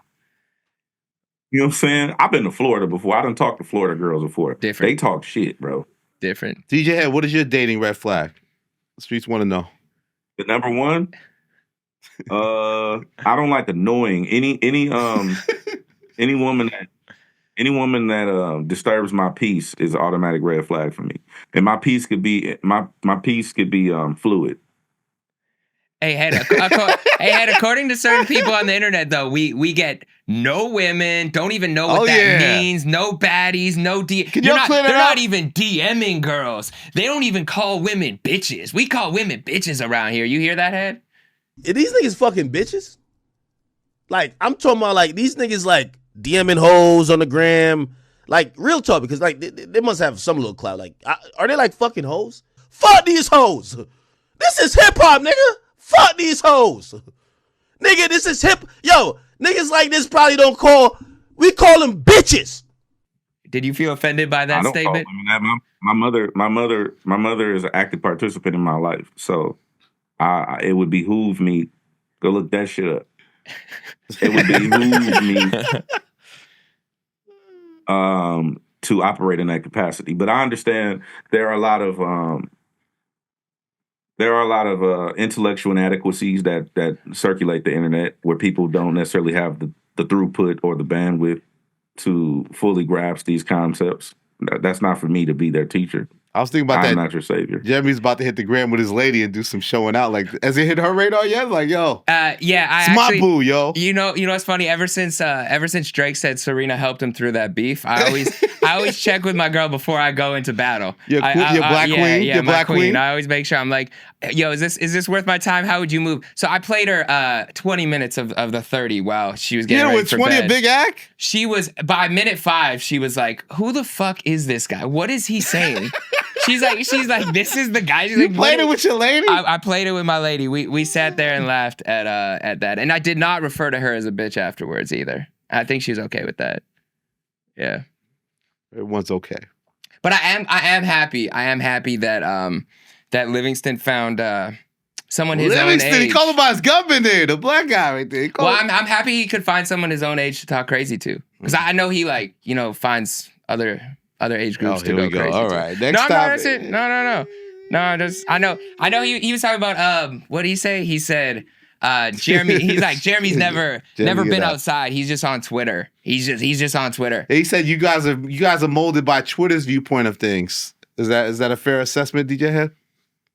You know what I'm saying? I've been to Florida before. I done talked to Florida girls before. Different. They talk shit, bro. Different. DJ Head, what is your dating red flag? The streets want to know. The number one, I don't like annoying any woman that disturbs my peace is an automatic red flag for me. And my peace could be fluid. Hey, Hed, according to certain people on the internet, though, we get no women, don't even know what that means, no baddies, no they're not even DMing girls. They don't even call women bitches. We call women bitches around here. You hear that, Hed? Are these niggas fucking bitches? Like, I'm talking about, like, these niggas, like, DMing hoes on the gram. Like, real talk, because, like, they must have some little clout. Like, are they, like, fucking hoes? Fuck these hoes. This is hip-hop, nigga. Fuck these hoes. Nigga, this is hip. Yo, niggas like this probably don't call. We call them bitches. Did you feel offended by that statement? My mother is an active participant in my life. So it would behoove me. Go look that shit up. It would behoove me to operate in that capacity. But I understand there are a lot of intellectual inadequacies that circulate the internet where people don't necessarily have the throughput or the bandwidth to fully grasp these concepts. That's not for me to be their teacher. I was thinking about that. I'm not your savior. Jeremy's about to hit the gram with his lady and do some showing out. Like, has it hit her radar yet? Like, yo, yeah, it's my boo, yo. You know what's funny? Ever since Drake said Serena helped him through that beef, I always check with my girl before I go into battle. Your black queen, yeah, your my black queen. I always make sure I'm like, yo, is this worth my time? How would you move? So I played her 20 minutes of the 30 while she was getting ready for 20 bed. a big act. She was by minute 5. She was like, who the fuck is this guy? What is he saying? She's like, this is the guy. She's You like, played it with your lady? I played it with my lady. We sat there and laughed at that, and I did not refer to her as a bitch afterwards either. I think she's okay with that. Yeah, everyone's okay. But I am happy. I am happy that that Livingston found someone his own age. He called him by his government there, the black guy right there. Well, I'm happy he could find someone his own age to talk crazy to, because I know he finds other age groups to go crazy. All to. right, next topic. No. I know he was talking about what did he say? He said Jeremy. He's like, Jeremy's never been outside. He's just on Twitter. He's just on Twitter. He said you guys are molded by Twitter's viewpoint of things. Is that a fair assessment, DJ Head?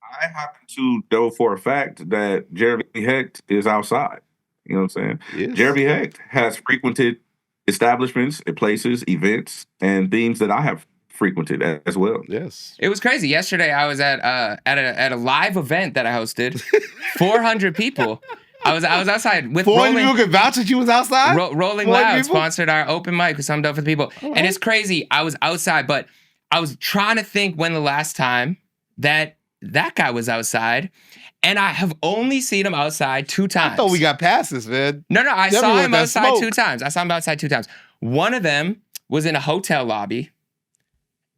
I happen to know for a fact that Jeremy Hecht is outside. You know what I'm saying? Yes. Jeremy Hecht has frequented establishments and places, events, and themes that I have frequented as well. Yes. It was crazy. Yesterday I was at a live event that I hosted. 400 people. I was outside with 400 people could vouch that you was outside? Rolling Loud sponsored our open mic with some dope for the people. Right. And it's crazy. I was outside, but I was trying to think when the last time that guy was outside. And I have only seen him outside 2 times. I thought we got past this, man. No, I saw him outside 2 times. I saw him outside 2 times. One of them was in a hotel lobby,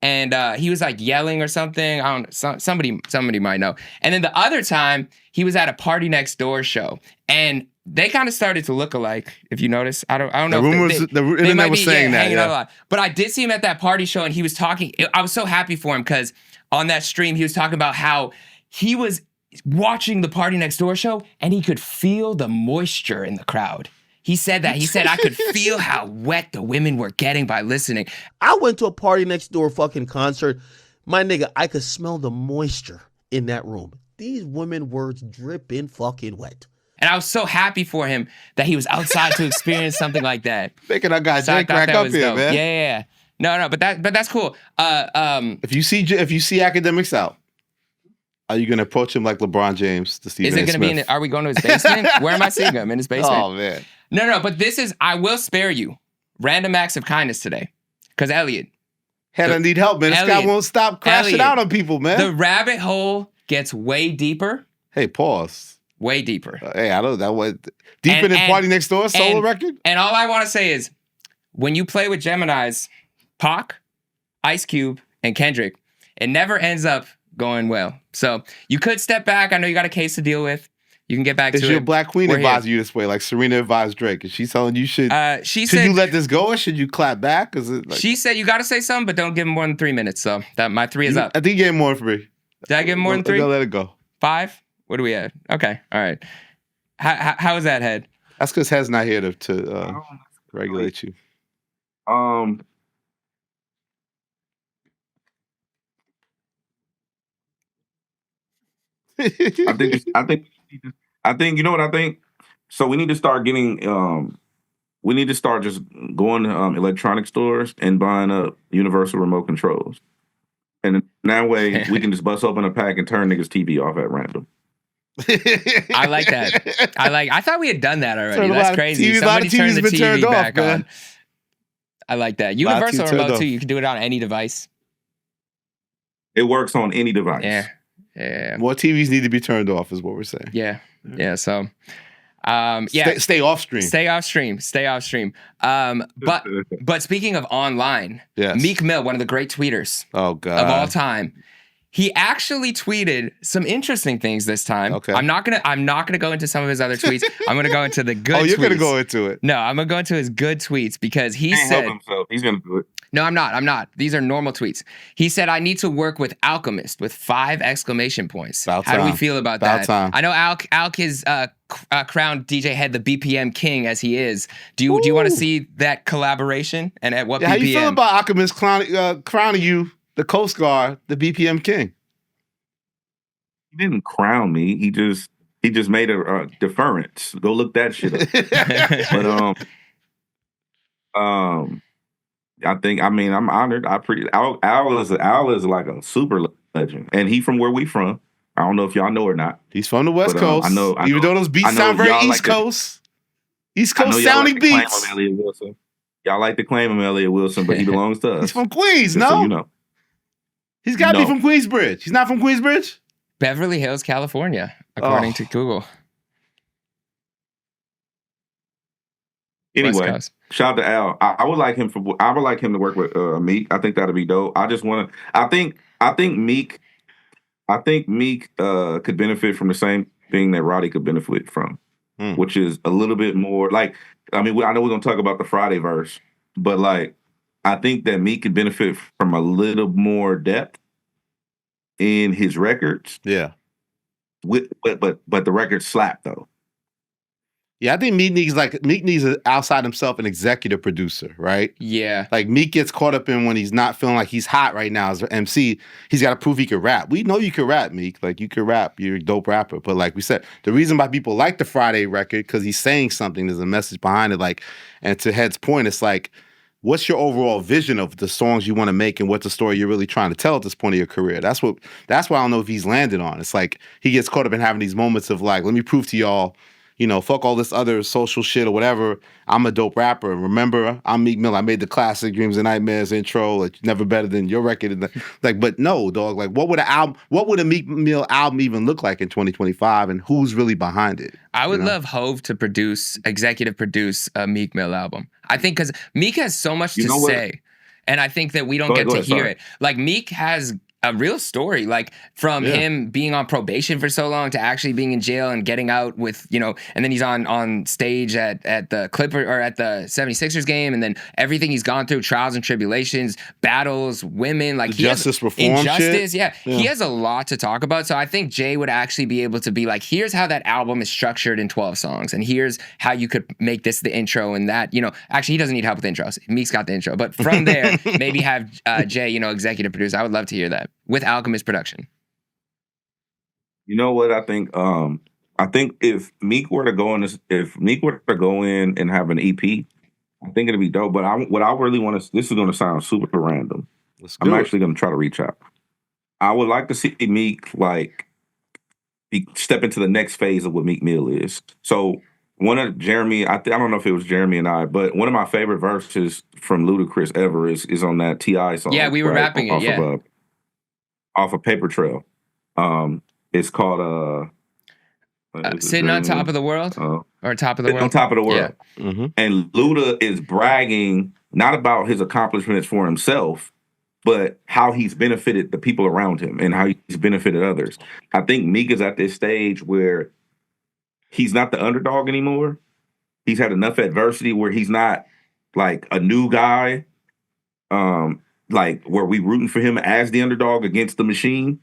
and he was like yelling or something. I don't know. Somebody might know. And then the other time, he was at a Party Next Door show, and they kind of started to look alike. If you notice, I don't know. The rumors, the internet was saying that. hanging out a Yeah. lot. But I did see him at that party show, and he was talking. I was so happy for him because on that stream, he was talking about how he was watching the Party Next Door show, and he could feel the moisture in the crowd. He said that. He said, I could feel how wet the women were getting by listening. I went to a Party Next Door fucking concert. My nigga, I could smell the moisture in that room. These women were dripping fucking wet. And I was so happy for him that he was outside to experience something like that. Making our guy So I Jake thought crack that up was here, dope. man. Yeah. No, but that's cool. If you see Akademiks out, are you gonna approach him like LeBron James to Stephen Is it A. going to be Smith? are we going to his basement? Where am I seeing him? In his basement? Oh man. No, but this is, I will spare you random acts of kindness today. Because Elliott, Had to need help, man. This guy Elliott, won't stop crashing Elliott, out on people, man. the rabbit hole gets way deeper. Hey, pause. Way deeper. Hey, I know that was deeper than Party Next Door solo record. And all I want to say is, when you play with Geminis, Pac, Ice Cube, and Kendrick, it never ends up going well. So you could step back. I know you got a case to deal with. You can get back Is to your it. black queen We're advising you this way, like Serena advised Drake? Is she telling you should She should said you let this go or should you clap back? Is it like, she said you got to say something, but don't give him more than 3 minutes. So that my 3 is up. I think you gave more than 3. Did I give him more than 3? Go let it go. 5? What do we at? Okay, all right. How is that, Head? That's because Head's not here to regulate you. I think you know what I think. So we need to start getting. We need to start just going to electronic stores and buying up universal remote controls, and in that way we can just bust open a pack and turn niggas' TV off at random. I like that. I thought we had done that already. Turn a lot That's of crazy. TVs, a lot Somebody of turned TVs the been TV turned off, back man. on. I like that. A lot of Universal TVs turned remote off. too. You can do it on any device. It works on any device. Yeah. More TVs need to be turned off, is what we're saying. Yeah. So, Stay off stream. Stay off stream. But speaking of online, Yes. Meek Mill, one of the great tweeters Oh god. of all time, he actually tweeted some interesting things this time. Okay. I'm not gonna go into some of his other tweets. I'm gonna go into the good. Oh, you're tweets. gonna go into it. No, I'm gonna go into his good tweets because he Can't said. help himself. He's gonna do it. No, I'm not. These are normal tweets. He said, I need to work with Alchemist with 5 exclamation points. About How do we time. feel about About that? time. I know Alk is crowned DJ Head the BPM king as he is. Do you want to see that collaboration and at what Yeah, BPM? how you feel about Alchemist crowning you the Coast Guard, the BPM king? He didn't crown me. He just made a deference. Go look that shit up. But I'm honored. Al is like a super legend, and he from where we from. I don't know if y'all know or not. He's from the West But, Coast. I know- Even though those beats I know sound very y'all East like to- Coast. East I know Coast y'all sounding like to claim beats. him Elliott Wilson. Y'all like to claim him Elliott Wilson, but he belongs to us. He's from Queens, Just no? so you know. He's got to be No. from Queensbridge. He's not from Queensbridge? Beverly Hills, California, according to Google. West Anyway, Coast. shout out to Al. I would like him to work with Meek. I think that'd be dope. I think Meek could benefit from the same thing that Roddy could benefit from, which is a little bit more like, I know we're gonna talk about the Friday verse, but like, I think that Meek could benefit from a little more depth in his records. Yeah. But the records slap though. Yeah, I think Meek needs outside himself an executive producer, right? Yeah. Like Meek gets caught up in when he's not feeling like he's hot right now as an MC. He's got to prove he can rap. We know you can rap, Meek. Like you can rap. You're a dope rapper. But like we said, the reason why people like the Friday record because he's saying something. There's a message behind it. Like, and to Head's point, it's like, what's your overall vision of the songs you want to make and what's the story you're really trying to tell at this point of your career? That's why I don't know if he's landed on. It's like he gets caught up in having these moments of like, let me prove to y'all, fuck all this other social shit or whatever. I'm a dope rapper. Remember, I'm Meek Mill. I made the classic Dreams and Nightmares intro. Like, never better than your record. Like, but no, dog. Like, what would a Meek Mill album even look like in 2025? And who's really behind it? I would love Hove to executive produce a Meek Mill album. I think because Meek has so much to say. And I think that we don't get to hear it. Like Meek has a real story, like from him being on probation for so long to actually being in jail and getting out with, and then he's on stage at the Clipper or at the 76ers game, and then everything he's gone through, trials and tribulations, battles, women, like justice reform injustice. shit. He has a lot to talk about. So I think Jay would actually be able to be like, here's how that album is structured in 12 songs, and here's how you could make this the intro, and that, actually he doesn't need help with intros. Meek's got the intro, but from there, maybe have Jay, executive produce. I would love to hear that with Alchemist production. You know what I think? I think if Meek were to go in and have an EP, I think it'd be dope. But what I really want to, this is going to sound super random. I'm actually going to try to reach out. I would like to see Meek step into the next phase of what Meek Mill is. So one of Jeremy, I don't know if it was Jeremy and I, but one of my favorite verses from Ludacris ever is on that T.I. song. Yeah, we were rapping it. Off of Paper Trail. It's called Sitting on Top of the World or Top of the World. On Top of the World. Yeah. Mm-hmm. And Luda is bragging not about his accomplishments for himself, but how he's benefited the people around him and how he's benefited others. I think Meek is at this stage where he's not the underdog anymore. He's had enough adversity where he's not like a new guy, like where we rooting for him as the underdog against the machine.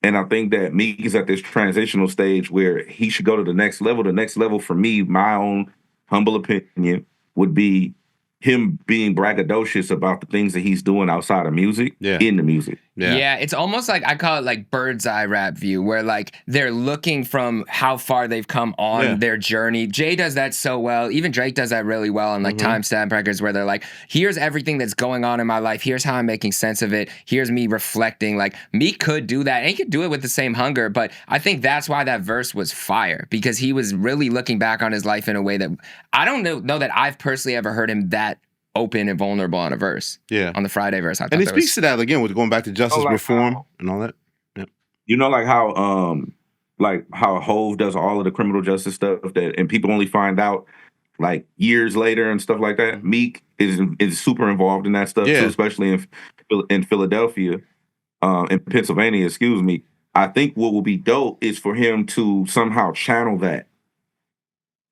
And I think that Meek is at this transitional stage where he should go to the next level. The next level for me, my own humble opinion, would be him being braggadocious about the things that he's doing outside of music, in the music. Yeah, it's almost like, I call it like bird's eye rap view, where like they're looking from how far they've come on their journey. Jay does that so well. Even Drake does that really well on like timestamp records, where they're like, here's everything that's going on in my life. Here's how I'm making sense of it. Here's me reflecting. Like Meek could do that, and he could do it with the same hunger. But I think that's why that verse was fire, because he was really looking back on his life in a way that I don't know that I've personally ever heard him that open and vulnerable on a verse. Yeah. On the Friday verse. And it speaks to that again with going back to justice reform and all that. Yeah. You know, like how Hove does all of the criminal justice stuff and people only find out like years later and stuff like that. Meek is super involved in that stuff too, especially in Philadelphia, in Pennsylvania, excuse me. I think what will be dope is for him to somehow channel that,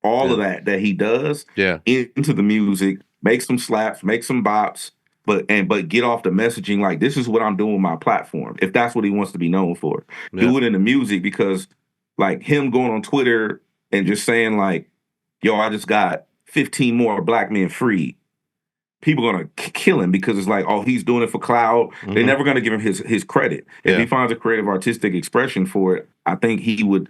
all of that he does into the music. Make some slaps, make some bops, but get off the messaging like, this is what I'm doing with my platform, if that's what he wants to be known for. Do it in the music, because like him going on Twitter and just saying like, yo, I just got 15 more black men free. People are going to kill him because it's like, oh, he's doing it for clout. They're never going to give him his credit. If he finds a creative artistic expression for it, I think he would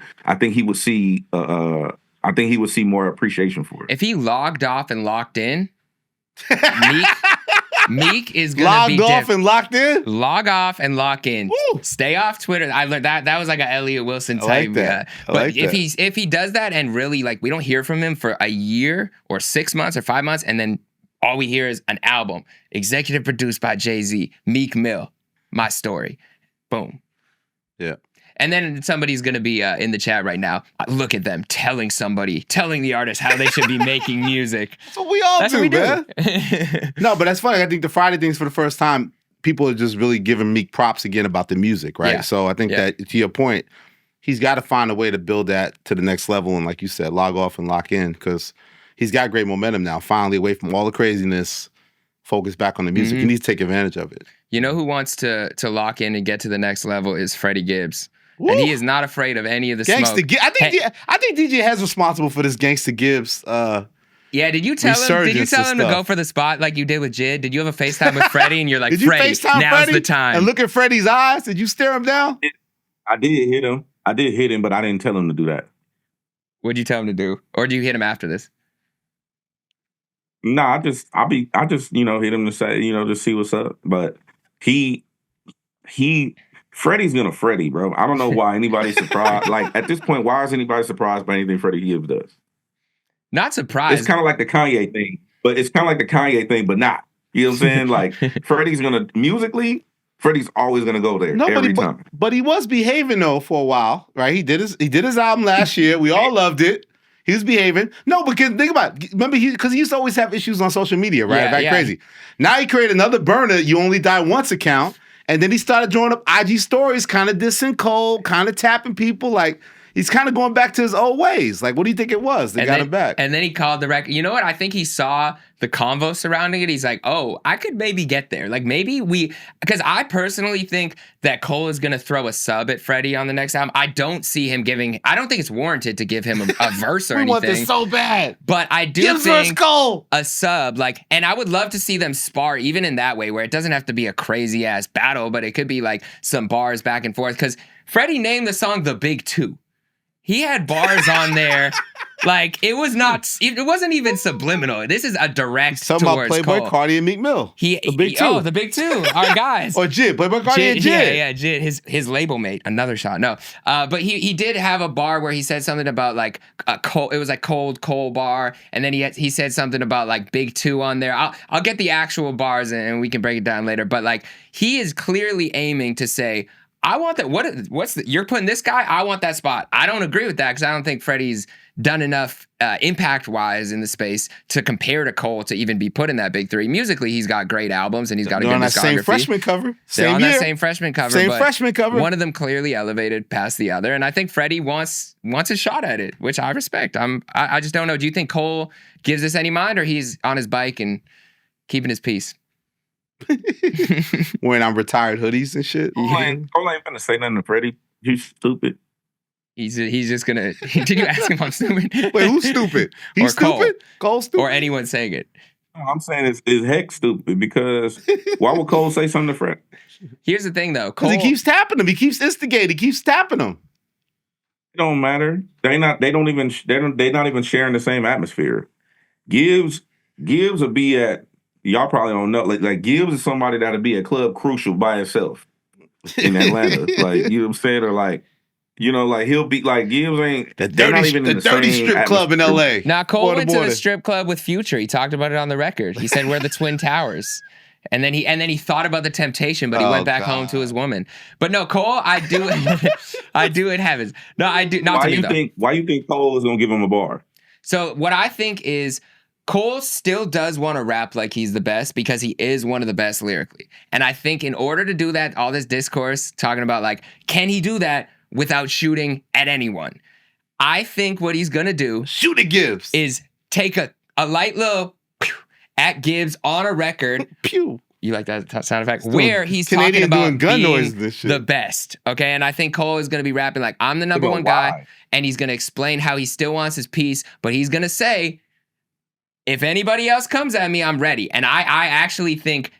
see more appreciation for it. If he logged off and locked in, Meek is gonna logged be off and locked in. Log off and lock in. Woo. Stay off Twitter. I learned that was like an Elliott Wilson type. I like that. But if he does that and really like we don't hear from him for a year or 6 months or 5 months, and then all we hear is an album executive produced by Jay-Z, Meek Mill, My Story, boom. Yeah. And then somebody's going to be in the chat right now. Look at them telling the artist how they should be making music. That's what we all do, man. No, but that's funny. I think the Friday things for the first time, people are just really giving Meek props again about the music, right? Yeah. So I think that, to your point, he's got to find a way to build that to the next level. And like you said, log off and lock in, because he's got great momentum now, finally away from all the craziness, focus back on the music. He needs to take advantage of it. You know who wants to lock in and get to the next level is Freddie Gibbs. Woo. And he is not afraid of any of the Gangsta smoke. I think DJ Hed's responsible for this Gangsta Gibbs. Yeah, did you tell him to go for the spot like you did with Jid? Did you have a FaceTime with Freddie and you're like, Freddie, now's the time? And look at Freddie's eyes. Did you stare him down? I did hit him, but I didn't tell him to do that. What'd you tell him to do? Or do you hit him after this? No, I just hit him to say, to see what's up. But Freddie's gonna Freddie, bro. I don't know why anybody's surprised. Like at this point, why is anybody surprised by anything Freddie Gibbs does? Not surprised. It's kind of like the Kanye thing, but not. You know what I'm saying? Like Freddie's gonna musically, Freddie's always gonna go there every time. But he was behaving though for a while, right? He did his album last year. We all loved it. He was behaving. No, because think about it. Remember, because he used to always have issues on social media, right? Crazy. Now he created another burner, You Only Die Once account. And then he started drawing up IG stories, kind of dissing Cole, kind of tapping people. Like, he's kind of going back to his old ways. Like, what do you think it was that got him back? And then he called the record. You know what? I think he saw the convo surrounding it. He's like, oh, I could maybe get there. Like, maybe because I personally think that Cole is going to throw a sub at Freddie on the next album. I don't see him I don't think it's warranted to give him a verse or anything. We want this so bad. But I do Gibbs think versus Cole. a sub, and I would love to see them spar even in that way where it doesn't have to be a crazy ass battle, but it could be like some bars back and forth. Because Freddie named the song The Big Two. He had bars on there. Like, it wasn't even subliminal. This is a direct He's talking about Playboi Carti and Meek Mill. The Big Two. Oh, the Big Two. Our guys. Or Jid. Playboi Carti and Jid. Yeah, Jid. His label mate. Another shot. No. But he did have a bar where he said something about like it was like cold Cole bar. And then he said something about like Big Two on there. I'll get the actual bars and we can break it down later. But like, he is clearly aiming to say, I want that. You're putting this guy? I want that spot. I don't agree with that because I don't think Freddie's done enough impact-wise in the space to compare to Cole to even be put in that big three. Musically, he's got great albums and he's got a good discography. Same freshman cover. They're on that same freshman cover. Same freshman cover. One of them clearly elevated past the other, and I think Freddie wants a shot at it, which I respect. I just don't know. Do you think Cole gives this any mind, or he's on his bike and keeping his peace? Wearing on retired hoodies and shit. Cole ain't gonna say nothing to Freddie. He's stupid. He's just gonna. Did you ask him I'm stupid? Wait, who's stupid? He's stupid? Cole's stupid? Or anyone saying it? No, I'm saying it's heck stupid because why would Cole say something to Freddie? Here's the thing though. Because he keeps tapping him. He keeps instigating. He keeps tapping him. It don't matter. They're not even sharing the same atmosphere. Gibbs will be at. Y'all probably don't know. Like Gibbs is somebody that'll be at Club Crucial by himself in Atlanta. Like, you know what I'm saying? Or like, you know, like he'll be like Gibbs ain't the dirty strip club in LA. Now Cole went to the strip club with Future. He talked about it on the record. He said we're the Twin Towers. And then he thought about the temptation, but he went back home to his woman. But no, Cole, I do it happens. No, I do not. Why you think Cole is gonna give him a bar? So what I think is Cole still does want to rap like he's the best because he is one of the best lyrically. And I think in order to do that, all this discourse talking about like, can he do that without shooting at anyone? I think what he's going to do shoot at Gibbs is take a light little at Gibbs on a record. Pew. You like that sound effect? Where he's Canadian talking about gun being noise and this shit. The best. Okay. And I think Cole is going to be rapping like, I'm the number one guy. And he's going to explain how he still wants his piece, but he's going to say, if anybody else comes at me, I'm ready. And I actually think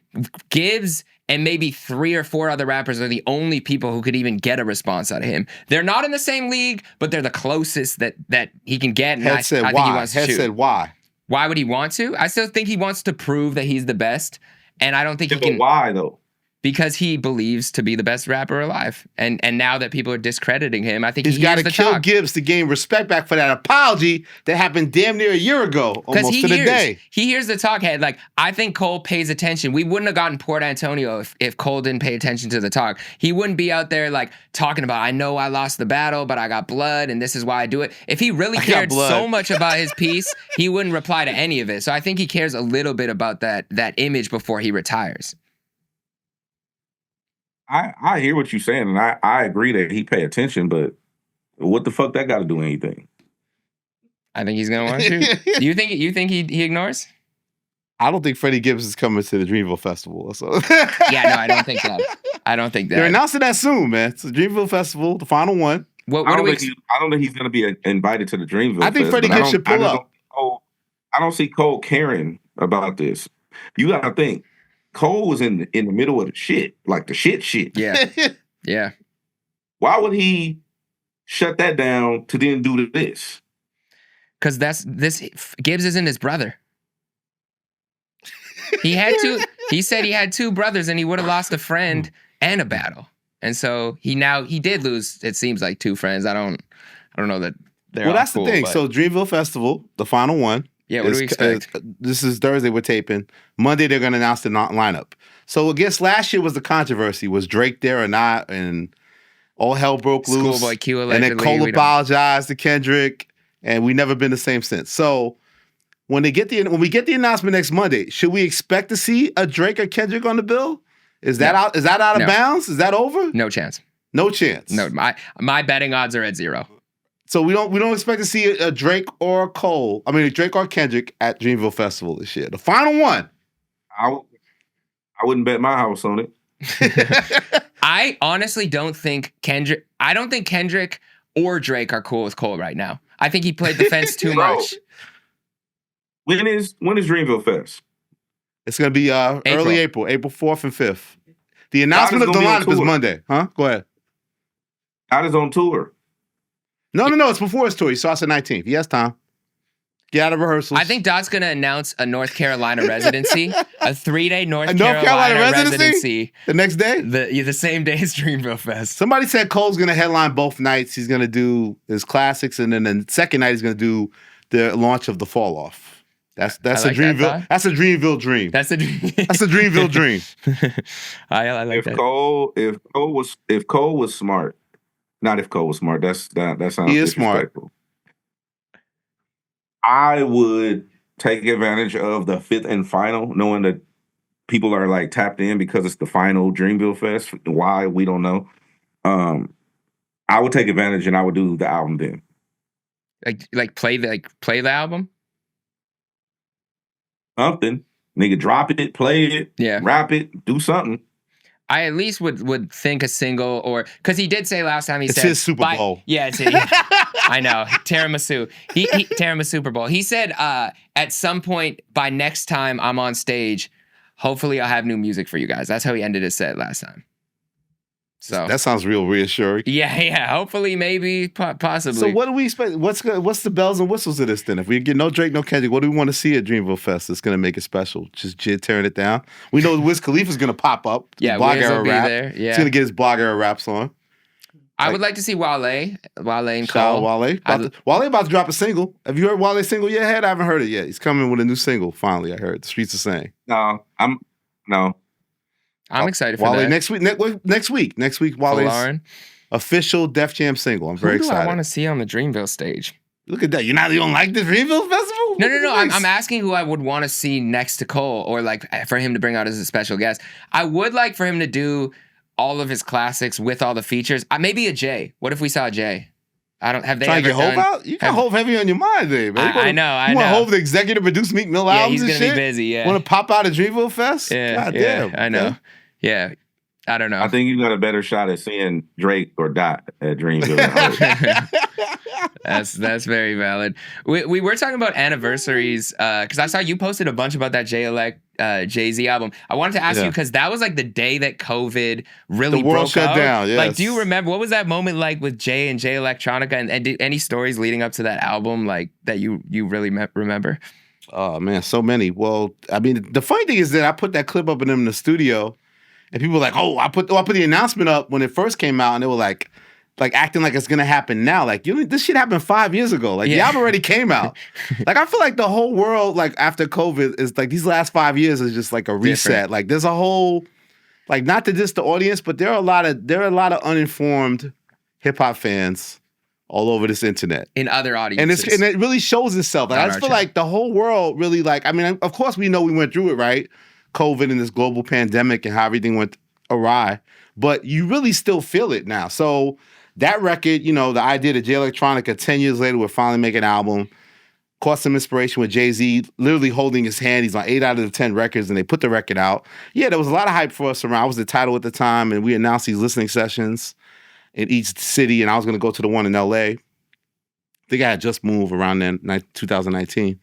Gibbs and maybe 3 or 4 other rappers are the only people who could even get a response out of him. They're not in the same league, but they're the closest that he can get. And I think he wants to shoot. Said why? Why would he want to? I still think he wants to prove that he's the best. And I don't think he can. Why though? Because he believes to be the best rapper alive. And now that people are discrediting him, I think he's got to kill Gibbs to gain respect back for that apology that happened damn near a year ago, almost to the day. He hears the talk head. Like, I think Cole pays attention. We wouldn't have gotten Port Antonio if Cole didn't pay attention to the talk. He wouldn't be out there like talking about, I know I lost the battle, but I got blood and this is why I do it. If he really cared so much about his piece, he wouldn't reply to any of it. So I think he cares a little bit about that image before he retires. I hear what you're saying, and I agree that he pay attention, but what the fuck that got to do with anything? I think he's gonna want to. You think he ignores? I don't think Freddie Gibbs is coming to the Dreamville Festival. So. Yeah, no, I don't think that. I don't think that. They're announcing that soon, man. It's the Dreamville Festival, the final one. I don't think he's gonna be invited to the Dreamville. I think Freddie Gibbs should pull up. I don't see Cole caring about this. You gotta think. Cole was in the middle of the shit, like the shit. Yeah. Yeah. Why would he shut that down to then do this? Because Gibbs isn't his brother. He said he had 2 brothers and he would have lost a friend and a battle. And so he did lose, it seems like, 2 friends. I don't know that they're that's cool, the thing. But. So Dreamville Festival, the final one. Yeah, what do we expect? This is Thursday, we're taping. Monday, they're going to announce the lineup. So I guess last year was the controversy. Was Drake there or not? And all hell broke loose. Schoolboy Q allegedly. And then Cole apologized to Kendrick. And we've never been the same since. So when we get the announcement next Monday, should we expect to see a Drake or Kendrick on the bill? Is that out? Is that out of No. bounds? Is that over? No chance. No chance. No, my betting odds are at 0. So we don't expect to see a Drake or a Cole. I mean, a Drake or Kendrick at Dreamville Festival this year. The final one. I wouldn't bet my house on it. I honestly don't think Kendrick. I don't think Kendrick or Drake are cool with Cole right now. I think he played the fence too Bro. much. When is Dreamville Fest? It's gonna be early April 4th and 5th. The announcement of the gonna be on lineup is tour. Monday. Huh? Go ahead. God is on tour. No. It's before his tour. He starts the 19th. He has time. Get out of rehearsals. I think Dot's gonna announce a North Carolina residency, a 3-day North Carolina Carolina residency? residency. the next day. The same day as Dreamville Fest. Somebody said Cole's gonna headline both nights. He's gonna do his classics, and then the second night he's gonna do the launch of the Fall Off. That's I a like that Dreamville. thought. That's a Dreamville dream. That's a dream. That's a Dreamville dream. I like If that. Cole was smart, not if Cole was smart. That sounds He is smart. disrespectful. I would take advantage of the 5th and final, knowing that people are like tapped in because it's the final Dreamville Fest. Why, we don't know. I would take advantage and I would do the album then. Like play the album. Something. Nigga, drop it, play it, Yeah. rap it, do something. I at least would think a single, or because he did say last time, he It's said his Super Bowl. Yeah, it's I know, tiramisu. He tiramisu Super Bowl. He said at some point by next time I'm on stage, hopefully I'll have new music for you guys. That's how he ended his set last time. So That sounds real reassuring. yeah. Hopefully, maybe, possibly. So what do we expect? What's the bells and whistles of this then? If we get no Drake, no Kendrick, what do we want to see at Dreamville Fest that's going to make it special? Just Jid tearing it down. We know Wiz Khalifa's going to pop up. Yeah, Blog Wiz era will be rap. there. Yeah. He's going to get his blog era raps on. I would like to see Wale and Shout Cole. out Wale. Wale about to drop a single. Have you heard Wale's single yet, Hed? I haven't heard it yet. He's coming with a new single, finally, I heard. The streets are saying. No. I'm excited for Wale that. next week. Next week, Wale's Lauren. official Def Jam single. I'm very Who do excited. I want to see on the Dreamville stage? Look at that. You don't like the Dreamville Festival? No. Nice. I'm asking who I would want to see next to Cole, or like for him to bring out as a special guest. I would like for him to do all of his classics with all the features. Maybe a Jay. What if we saw Jay? Have they Trying to ever get Hove done? out? You got Hove heavy on your mind, there, man. I know. You want Hove to executive produce Meek Mill Yeah, albums he's and gonna shit? be busy. Yeah. Want to pop out at Dreamville Fest? Yeah. God damn. I know. okay. Yeah. I don't know. I think you got a better shot at seeing Drake or Dot at Dreamville. That's very valid. We were talking about anniversaries because I saw you posted a bunch about that Jay Elect Jay-Z album. I wanted to ask you because that was like the day that COVID really The world broke shut out. down, yes. Like, do you remember what was that moment like with Jay and Jay Electronica, and did any stories leading up to that album like that you really remember? Oh, man, so many. Well, I mean, the funny thing is that I put that clip up in the studio, and people were like, "Oh, I put the announcement up when it first came out," and they were like acting like it's gonna happen now. Like, this shit happened 5 years ago. Like, the album already came out. Like, I feel like the whole world, like after COVID, is like these last 5 years is just like a reset. Different. Like, there's a whole, like, not to diss the audience, but there are a lot of uninformed hip hop fans all over this internet. In other audiences. And it really shows itself. Like, I just feel like the whole world really, like, I mean, of course we know we went through it, right? COVID and this global pandemic and how everything went awry, but you really still feel it now. So that record, the idea that Jay Electronica 10 years later would finally make an album, caught some inspiration with Jay-Z literally holding his hand. He's on 8 out of the 10 records and they put the record out. Yeah, there was a lot of hype for us around. I was the title at the time and we announced these listening sessions in each city and I was going to go to the one in LA. I think I had just moved around then, 2019.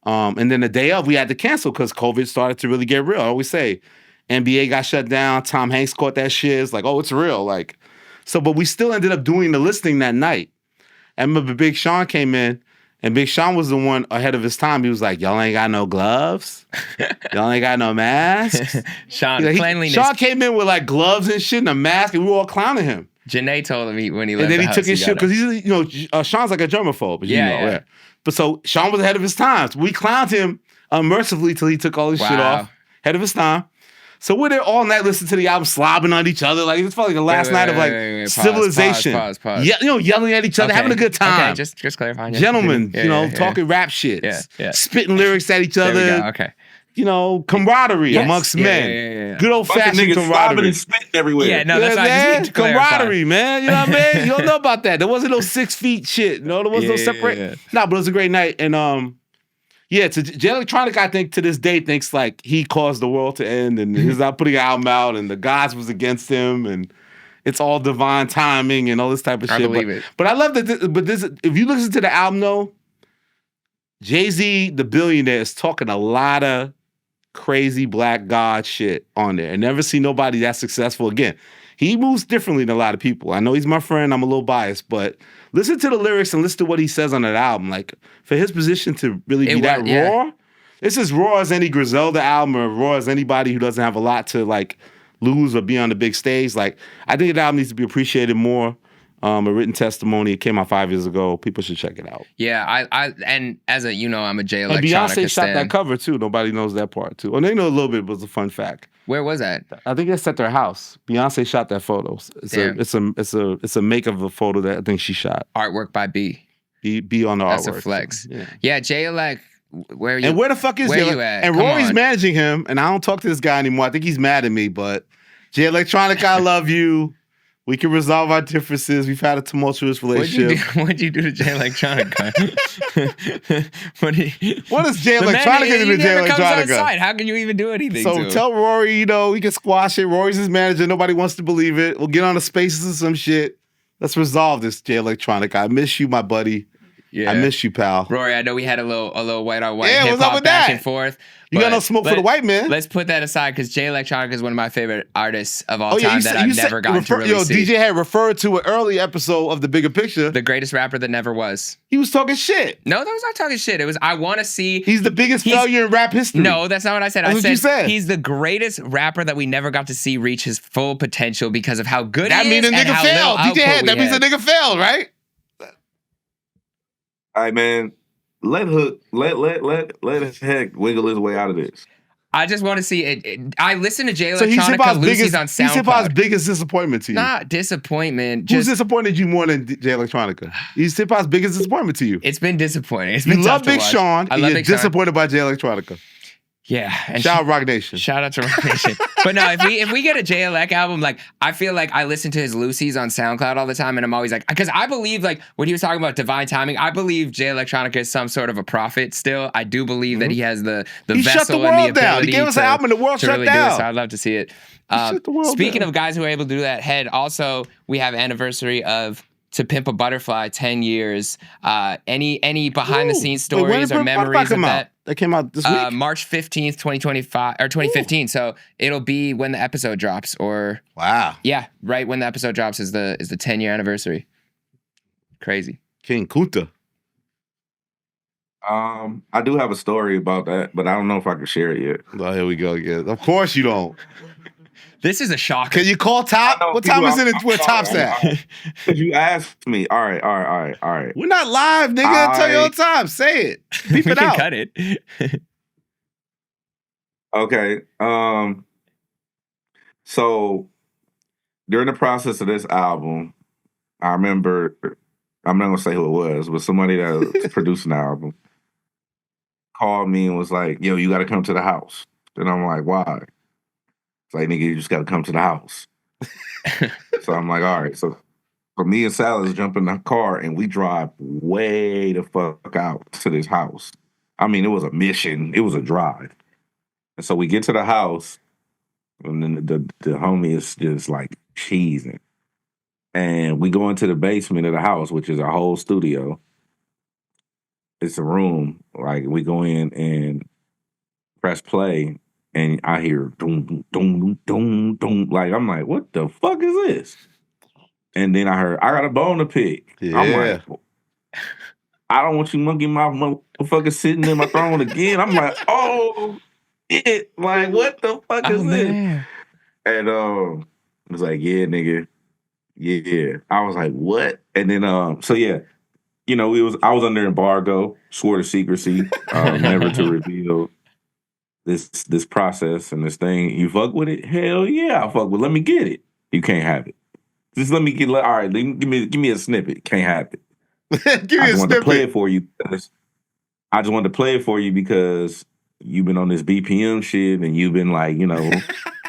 And then the day of, we had to cancel because COVID started to really get real. I always say, NBA got shut down. Tom Hanks caught that shit. It's like, oh, it's real. Like, so, but we still ended up doing the listening that night. I remember Big Sean came in, and Big Sean was the one ahead of his time. He was like, y'all ain't got no gloves. Y'all ain't got no masks. Sean, cleanliness. Sean came in with like gloves and shit and a mask, and we were all clowning him. Janae told him when he left And then the he house, took his shit because he's, Sean's like a germaphobe. As Yeah, you know, yeah. But so Sean was ahead of his times. We clowned him unmercifully till he took all his shit off. Ahead of his time. So we're there all night listening to the album, slobbing on each other. Like, it's felt like the last night of like civilization. Pause. Yelling at each other, having a good time. Okay, just clarifying. Gentlemen, Yeah. talking rap shit. Yeah. Spitting lyrics at each There other. we go. Okay. camaraderie Yes. amongst Yeah, men. yeah. Good old Bunch of fashioned niggas slobbing camaraderie. and spitting everywhere. Yeah, no, You know that's what what I I'm just saying? need to clarify. Camaraderie, man. You know what I mean? You don't know about that. There wasn't no 6 feet shit. No, there was no separate. Yeah. No, but it was a great night. And Jay Electronica, I think to this day thinks like he caused the world to end, and he's not putting an album out, and the gods was against him, and it's all divine timing and all this type of I shit. believe it. But I love that. If you listen to the album though, Jay-Z, the billionaire, is talking a lot of crazy black god shit on there. I never see nobody that successful. Again, he moves differently than a lot of people. I know he's my friend. I'm a little biased, but listen to the lyrics and listen to what he says on that album. Like, for his position to really be that raw, it's as raw as any Griselda album or raw as anybody who doesn't have a lot to like lose or be on the big stage. Like, I think the album needs to be appreciated more. A written testimony. It came out 5 years ago. People should check it out. Yeah, and as I'm a Jay Electronica And Beyonce shot stan. that cover too. Nobody knows that part too. Well, they know a little bit, but it's a fun fact. Where was that? I think it's at their house. Beyonce shot that photo. It's a make of a photo that I think she shot. Artwork by B. Be on the That's artwork. a flex. Yeah. Yeah, Jay Elect. Where are you? And where the fuck is where Jay? you at? And Come Rory's on. managing him, and I don't talk to this guy anymore. I think he's mad at me, but Jay Electronica, I love you. We can resolve our differences. We've had a tumultuous relationship. What'd you do to Jay Electronica? What is Jay The man, Electronica he to Jay never comes Electronica? outside. How can you even do anything to So him? tell Rory, he can squash it. Rory's his manager. Nobody wants to believe it. We'll get on the spaces and some shit. Let's resolve this, Jay Electronica. I miss you, my buddy. Yeah. I miss you, pal. Rory, I know we had a little white on white Yeah, hip what's up hop with back that? and forth. You got but no smoke for the white man. Let's put that aside because Jay Electronica is one of my favorite artists of all Oh, yeah, time that I've never gotten to really see. DJ had referred to an early episode of The Bigger Picture. The greatest rapper that never was. He was talking shit. No, that was not talking shit. It was I want to see. He's the biggest failure in rap history. No, that's not what I said. That's I what you said. he's the greatest rapper that we never got to see reach his full potential because of how good That he means is the and nigga how failed. little DJ output had. we That means the had. nigga failed, right? All right, man. Let Heck wiggle his way out of this. I just want to see it. I listen to Jay So he's Electronica, hip-hop's Lucy's on He's hip-hop's SoundCloud. biggest disappointment to you. Not disappointment. Who's Just disappointed you more than Jay Electronica? He's hip-hop's biggest disappointment to you. it's been disappointing. It's You been love tough to Big watch. Sean, I and love you're Big Sean. disappointed by Jay Electronica. Yeah. And Shout out Rock Nation. Shout out to Rock Nation. But no, if we get a Jay Elect album, like I feel like I listen to his Lucy's on SoundCloud all the time, and I'm always like, because I believe like when he was talking about divine timing, I believe Jay Electronica is some sort of a prophet. Still, I do believe that he has the He vessel shut the and the world down. ability He gave us to, an album and the world to shut really down. do it. So I'd love to see it. shut the world Speaking down. of guys who are able to do that, Hed, also we have anniversary of To Pimp a Butterfly, 10 years. Any behind the scenes Wait, when stories did or Butterfly memories of come out? that? That came out this week. March 15th, 2025 or 2015. So it'll be when the episode drops, or Wow. yeah, right when the episode drops is the 10-year anniversary. Crazy. King Kunta. I do have a story about that, but I don't know if I can share it yet. Oh, here we go again. Of course you don't. This is a shocker. Can you call Top? I know What time people- is it? Where I'm Top's sorry. at? Because you asked me. All right. We're not live, nigga. I tell you all the time. Say it. we Beep it can out. cut it. Okay. So during the process of this album, I remember, I'm not gonna say who it was, but somebody that was producing the album called me and was like, "Yo, you got to come to the house." And I'm like, "Why?" It's like, "Nigga, you just got to come to the house." So I'm like, "All right." So me and Salas jump in the car and we drive way the fuck out to this house. I mean, it was a mission. It was a drive. And so we get to the house, and then the homie is just like cheesing. And we go into the basement of the house, which is our whole studio. It's a room. Like, we go in and press play, and I hear doom, doom, doom, doom, doom. Like, I'm like, what the fuck is this? And then I heard, I got a bone to pick. Yeah. I'm like, I don't want you monkey mouth motherfucker sitting in my throne again. I'm like, oh, it. Like, what the fuck is this? Man. And it was like, yeah, nigga. Yeah. I was like, what? And then so yeah, you know, I was under embargo, swore to secrecy, never to reveal this process and this thing. You fuck with it? Hell yeah, I fuck with it. Let me get it. You can't have it. Just let me get all right, give me a snippet. Can't have it. Give me I a just wanted to play snippet. it for you because I just wanted to play it for you because you've been on this BPM shit, and you've been like,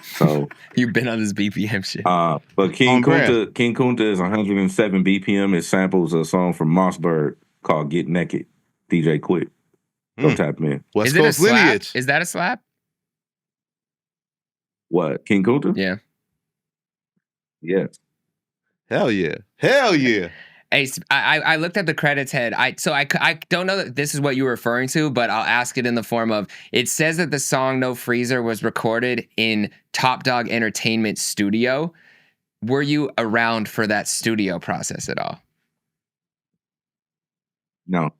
so. You've been on this BPM shit. But King On brand. Kunta is 107 BPM. It samples a song from Mossberg called "Get Naked." DJ Quick. Go tap in. West Is it a Coast slap? lineage. Is that a slap? What? King Kunta? Yeah. Yes. Hell yeah. Hell yeah. Hey, I looked at the credits, Hed. I don't know that this is what you were referring to, but I'll ask it in the form of, it says that the song No Freezer was recorded in Top Dog Entertainment studio. Were you around for that studio process at all? No.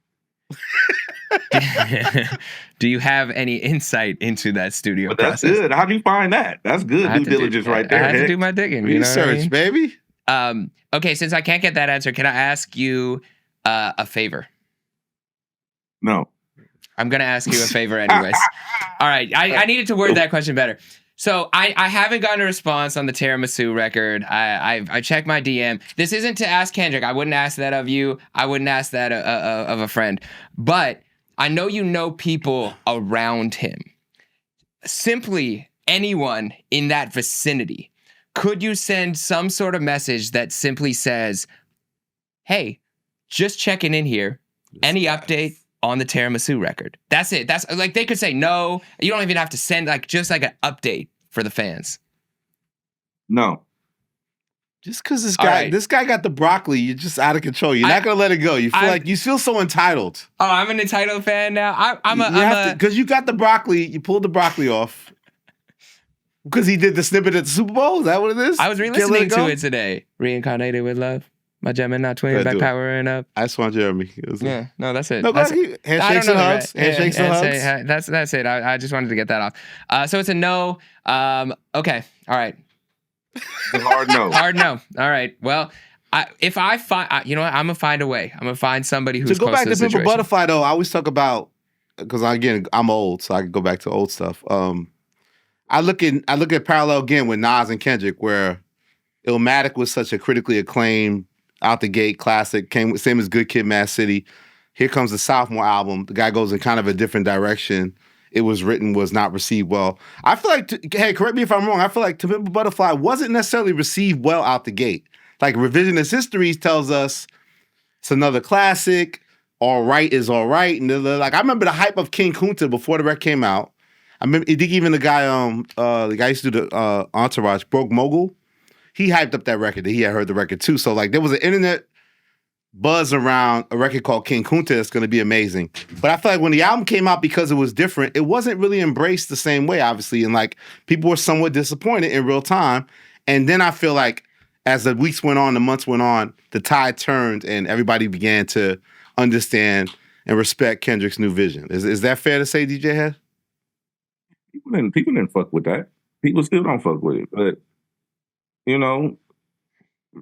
Do you have any insight into that studio But that's process? good. How'd you find that? That's good due diligence right there. I had to Heck. do my digging. You know what I Research, mean? baby. Okay, since I can't get that answer, can I ask you a favor? No. I'm gonna ask you a favor anyways. All right, I needed to word that question better. So I haven't gotten a response on the Tiramisu record. I checked my DM. This isn't to ask Kendrick. I wouldn't ask that of you. I wouldn't ask that of a friend. But I know you know people around him. Simply anyone in that vicinity. Could you send some sort of message that simply says, "Hey, just checking in here. Any update on the Tiramisu record?" That's it. That's like, they could say no. You don't even have to send just like an update for the fans. No. Just because right. this guy got the broccoli, you're just out of control. You're not gonna let it go. You feel so entitled. Oh, I'm an entitled fan now. Because you got the broccoli, you pulled the broccoli off. Because he did the snippet at the Super Bowl? Is that what it is? I was re-listening to it today. Reincarnated with love. My Gemini twin, back powering up. I just want Jeremy. Yeah, no, that's it. No, that's it. Handshakes and hugs. Handshakes and hugs. That's it. I just wanted to get that off. So it's a no. Okay. All right. It's a hard no. Hard no. All right. Well, if I find, you know what? I'm gonna find a way. I'm gonna find somebody who's to go close back to to the Pimple situation. Butterfly, though, I always talk about, because again, I'm old, so I can go back to old stuff. I look at parallel again with Nas and Kendrick, where Illmatic was such a critically acclaimed out the gate classic, came same as Good Kid, Mad City. Here comes the sophomore album. The guy goes in kind of a different direction. It was not received well. I feel like, hey, correct me if I'm wrong, I feel like To Pimp a Butterfly wasn't necessarily received well out the gate. Like revisionist history tells us it's another classic. All right is all right. And like, I remember the hype of King Kunta before the record came out. I remember even the guy used to do the Entourage, Broke Mogul. He hyped up that record that he had heard the record too. So like there was an internet buzz around a record called King Kunta that's going to be amazing. But I feel like when the album came out, because it was different, it wasn't really embraced the same way, obviously. And like people were somewhat disappointed in real time. And then I feel like as the weeks went on, the months went on, the tide turned and everybody began to understand and respect Kendrick's new vision. Is that fair to say, DJ Hed? People didn't fuck with that. People still don't fuck with it. But,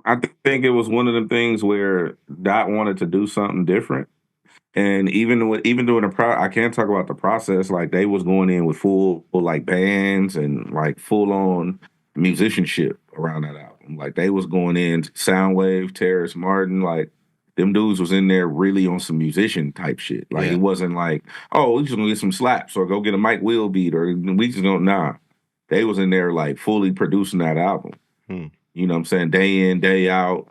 I think it was one of the things where Dot wanted to do something different. And even during the I can't talk about the process. Like they was going in with full like bands and like full on musicianship around that album. Like they was going in Soundwave, Terrace Martin, like them dudes was in there really on some musician type shit. Like it wasn't like, oh, we just gonna get some slaps or go get a Mike Will beat or we just don't. Nah, they was in there like fully producing that album. You know what I'm saying? Day in, day out.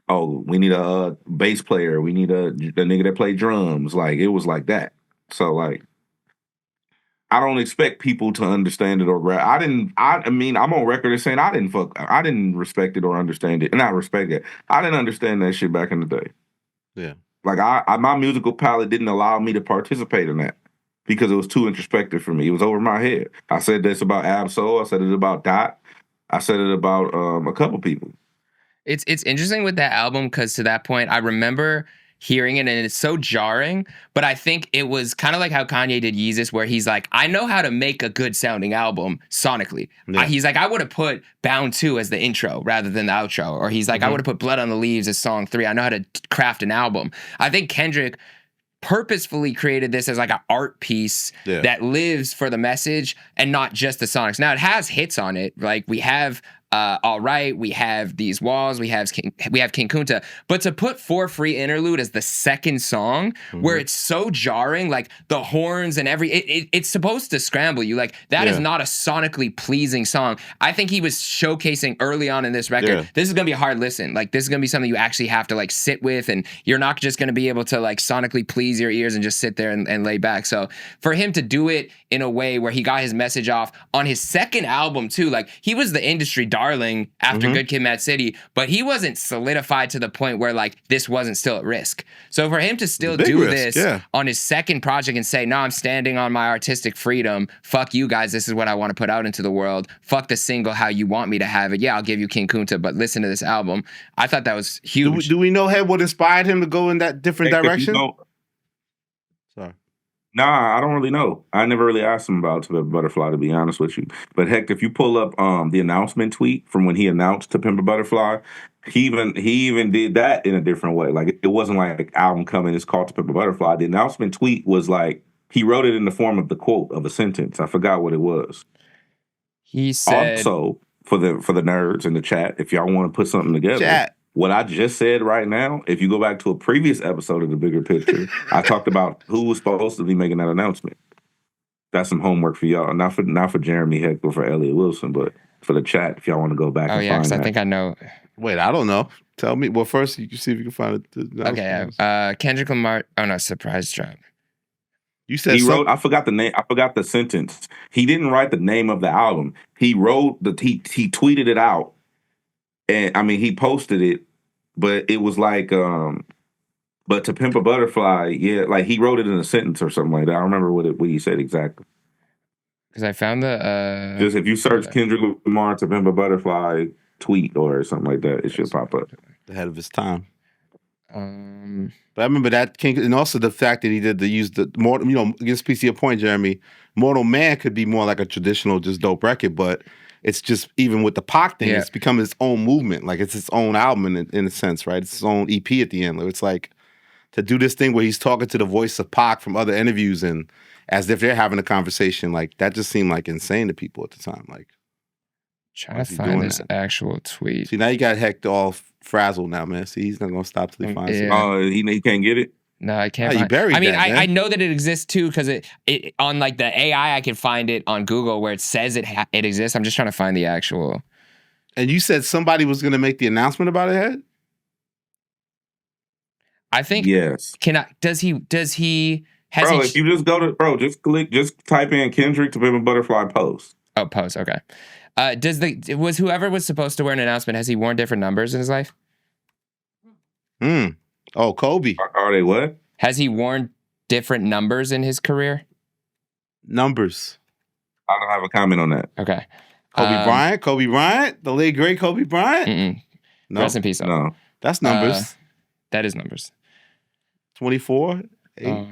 Oh, we need a bass player. We need a nigga that play drums. Like it was like that. So like, I don't expect people to understand it or I mean, I'm on record as saying I didn't respect it or understand it. Not respect it. I didn't understand that shit back in the day. Yeah. Like my musical palette didn't allow me to participate in that because it was too introspective for me. It was over my head. I said this about Ab-Soul. I said it about Dot. I said it about a couple people. It's interesting with that album because to that point, I remember hearing it and it's so jarring, but I think it was kind of like how Kanye did Yeezus, where he's like, I know how to make a good sounding album sonically. Yeah. He's like, I would have put Bound 2 as the intro rather than the outro. Or he's like, I would have put Blood on the Leaves as song 3. I know how to craft an album. I think Kendrick purposefully created this as like an art piece that lives for the message and not just the sonics. Now it has hits on it. Like we have All Right, we have These Walls, we have King Kunta. But to put For Free Interlude as the second song, where it's so jarring, like the horns and it's supposed to scramble you. Like that is not a sonically pleasing song. I think he was showcasing early on in this record, this is gonna be a hard listen. Like this is gonna be something you actually have to like sit with, and you're not just gonna be able to like sonically please your ears and just sit there and lay back. So for him to do it in a way where he got his message off on his second album too, like he was the industry darling after Good Kid, Mad City, but he wasn't solidified to the point where like this wasn't still at risk. So for him to still do this on his second project and say, no, I'm standing on my artistic freedom. Fuck you guys. This is what I want to put out into the world. Fuck the single how you want me to have it. Yeah, I'll give you King Kunta, but listen to this album. I thought that was huge. Do we know Hed what inspired him to go in that different direction? Sorry. Nah, I don't really know. I never really asked him about To Pimp a Butterfly, to be honest with you. But heck, if you pull up the announcement tweet from when he announced To Pimp a Butterfly, he even did that in a different way. Like it wasn't like album coming, it's called To Pimp a Butterfly. The announcement tweet was like he wrote it in the form of the quote of a sentence. I forgot what it was. He said, also for the nerds in the chat, if y'all want to put something together. What I just said right now, if you go back to a previous episode of The Bigger Picture, I talked about who was supposed to be making that announcement. That's some homework for y'all. Not for Jeremy Heck or for Elliott Wilson, but for the chat, if y'all want to go back and find that. Oh, yeah, because I think I know. Wait, I don't know. Tell me. Well, first, you can see if you can find it. Okay, Kendrick Lamar. Oh, no, surprise drop. You said he wrote, I forgot the name. I forgot the sentence. He didn't write the name of the album. He wrote, he tweeted it out. And I mean, he posted it, but it was like, but To Pimp a Butterfly, yeah, like he wrote it in a sentence or something like that. I don't remember what he said exactly. Because I found the just if you search Kendrick Lamar To Pimp a Butterfly tweet or something like that, it should pop up. Ahead of his time. But I remember that King, and also the fact that he did use the more, against PC your point, Jeremy. Mortal Man could be more like a traditional, just dope record, but it's just even with the Pac thing, it's become its own movement. Like it's its own album in a sense, right? It's its own EP at the end. It's like to do this thing where he's talking to the voice of Pac from other interviews and as if they're having a conversation. Like that just seemed like insane to people at the time. Like trying to find this actual tweet. See, now you got Heck all frazzled now, man. See, he's not gonna stop till he finds it. Oh, he can't get it. No, I can't. You buried I know that it exists too because it on like the AI I can find it on Google where it says it exists. I'm just trying to find the actual. And you said somebody was gonna make the announcement about it, Hed? I think yes. Does he? If you just go to just type in Kendrick To Pimp a Butterfly post. Oh, post. Okay. Was whoever was supposed to wear an announcement? Has he worn different numbers in his life? Oh, Kobe. Are they what? Has he worn different numbers in his career? Numbers. I don't have a comment on that. Okay. Kobe Bryant, the late great Kobe Bryant. No. Rest in peace. No, that's numbers. That is numbers. 24. 8.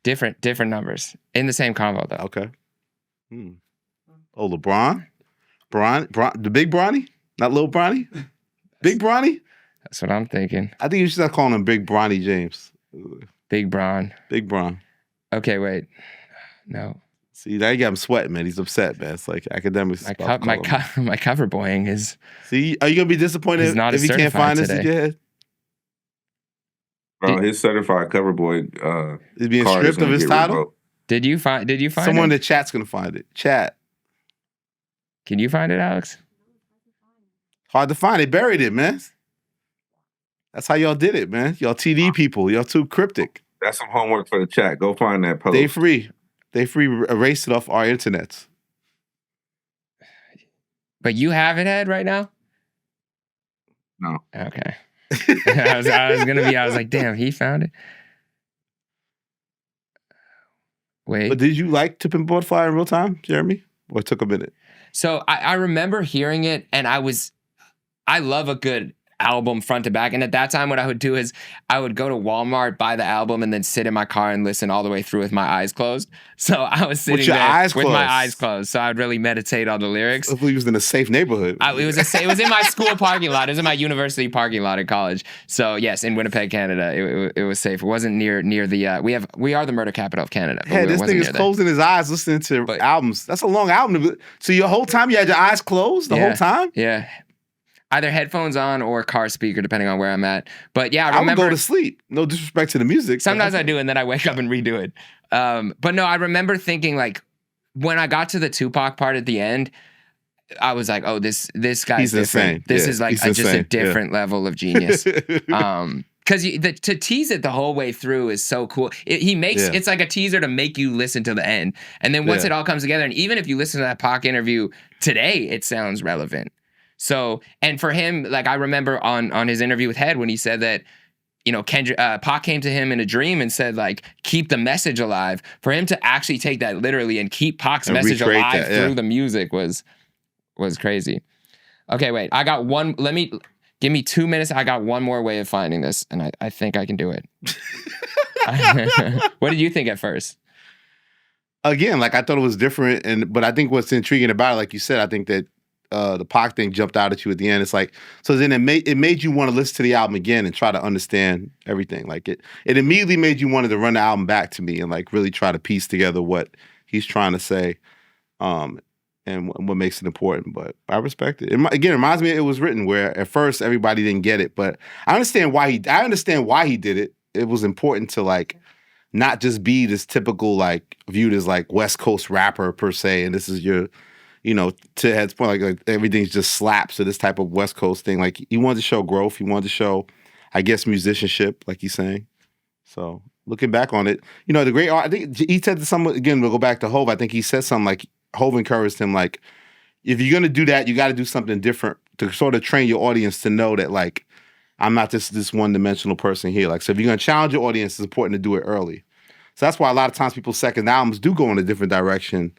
Different numbers in the same convo though. Okay. Oh, LeBron, the big Bronny, not little Bronny, big Bronny. That's what I'm thinking. I think you should start calling him Big Bronny James. Big Bron. Big Bron. Okay, wait. No. See, now you got him sweating, man. He's upset, man. It's like Akademiks. My cover boying is. See, are you gonna be disappointed if he can't find this again? Bro, his certified cover boy is being stripped of his title. Revoked. Did you find someone in it? the chat's gonna find it? Chat. Can you find it, Alex? Hard to find. They buried it, man. That's how y'all did it, man. Y'all TD people. Y'all too cryptic. That's some homework for the chat. Go find that post. They free erased it off our internets. But you have it, Ed, right now? No. Okay. I was like, damn, he found it. Wait. But did you like To Pimp a Butterfly in real time, Jeremy? Or it took a minute? So I remember hearing it and I love a good album front to back. And at that time, what I would do is I would go to Walmart, buy the album, and then sit in my car and listen all the way through with my eyes closed. So I was sitting your there eyes with my closed? eyes closed. So I'd really meditate on the lyrics. If we was in a safe neighborhood. It was in my school parking lot. It was in my university parking lot at college. So yes, in Winnipeg, Canada, it was safe. It wasn't near the. We are the murder capital of Canada. Yeah, this nigga's closing his eyes listening to albums. That's a long album. So your whole time you had your eyes closed the whole time? Yeah. Either headphones on or car speaker, depending on where I'm at. But yeah, I I remember. would go to sleep. No disrespect to the music. Sometimes I do, and then I wake up and redo it. But no, I remember thinking like when I got to the Tupac part at the end, I was like, oh, this guy's He's different. insane. This Yeah, is like he's just a insane. different level of genius. Because to tease it the whole way through is so cool. It's like a teaser to make you listen to the end, and then once it all comes together, and even if you listen to that Pac interview today, it sounds relevant. So, and for him, like I remember on his interview with Hed when he said that, you know, Kendrick, Pac came to him in a dream and said like, keep the message alive. For him to actually take that literally and keep Pac's message alive through the music was crazy. Okay, wait, I got one. Give me 2 minutes. I got one more way of finding this, and I think I can do it. What did you think at first? Again, like I thought it was different, but I think what's intriguing about it, like you said, I think that the Pac thing jumped out at you at the end. It's like, so then it made you want to listen to the album again and try to understand everything. Like it immediately made you wanted to run the album back to me and like really try to piece together what he's trying to say, and what makes it important. But I respect it. Again, it reminds me it was written where at first everybody didn't get it, but I understand why he did it. It was important to like not just be this typical like viewed as like West Coast rapper per se, and this is your, you know, to Hed's point, like everything's just slaps to this type of West Coast thing. Like he wanted to show growth. He wanted to show, I guess, musicianship, like he's saying. So looking back on it, you know, the great art, I think he said to someone, again, we'll go back to Hov. I think he said something like, Hov encouraged him, like, if you're going to do that, you got to do something different to sort of train your audience to know that, like, I'm not just this one-dimensional person here. Like, so if you're going to challenge your audience, it's important to do it early. So that's why a lot of times people's second albums do go in a different direction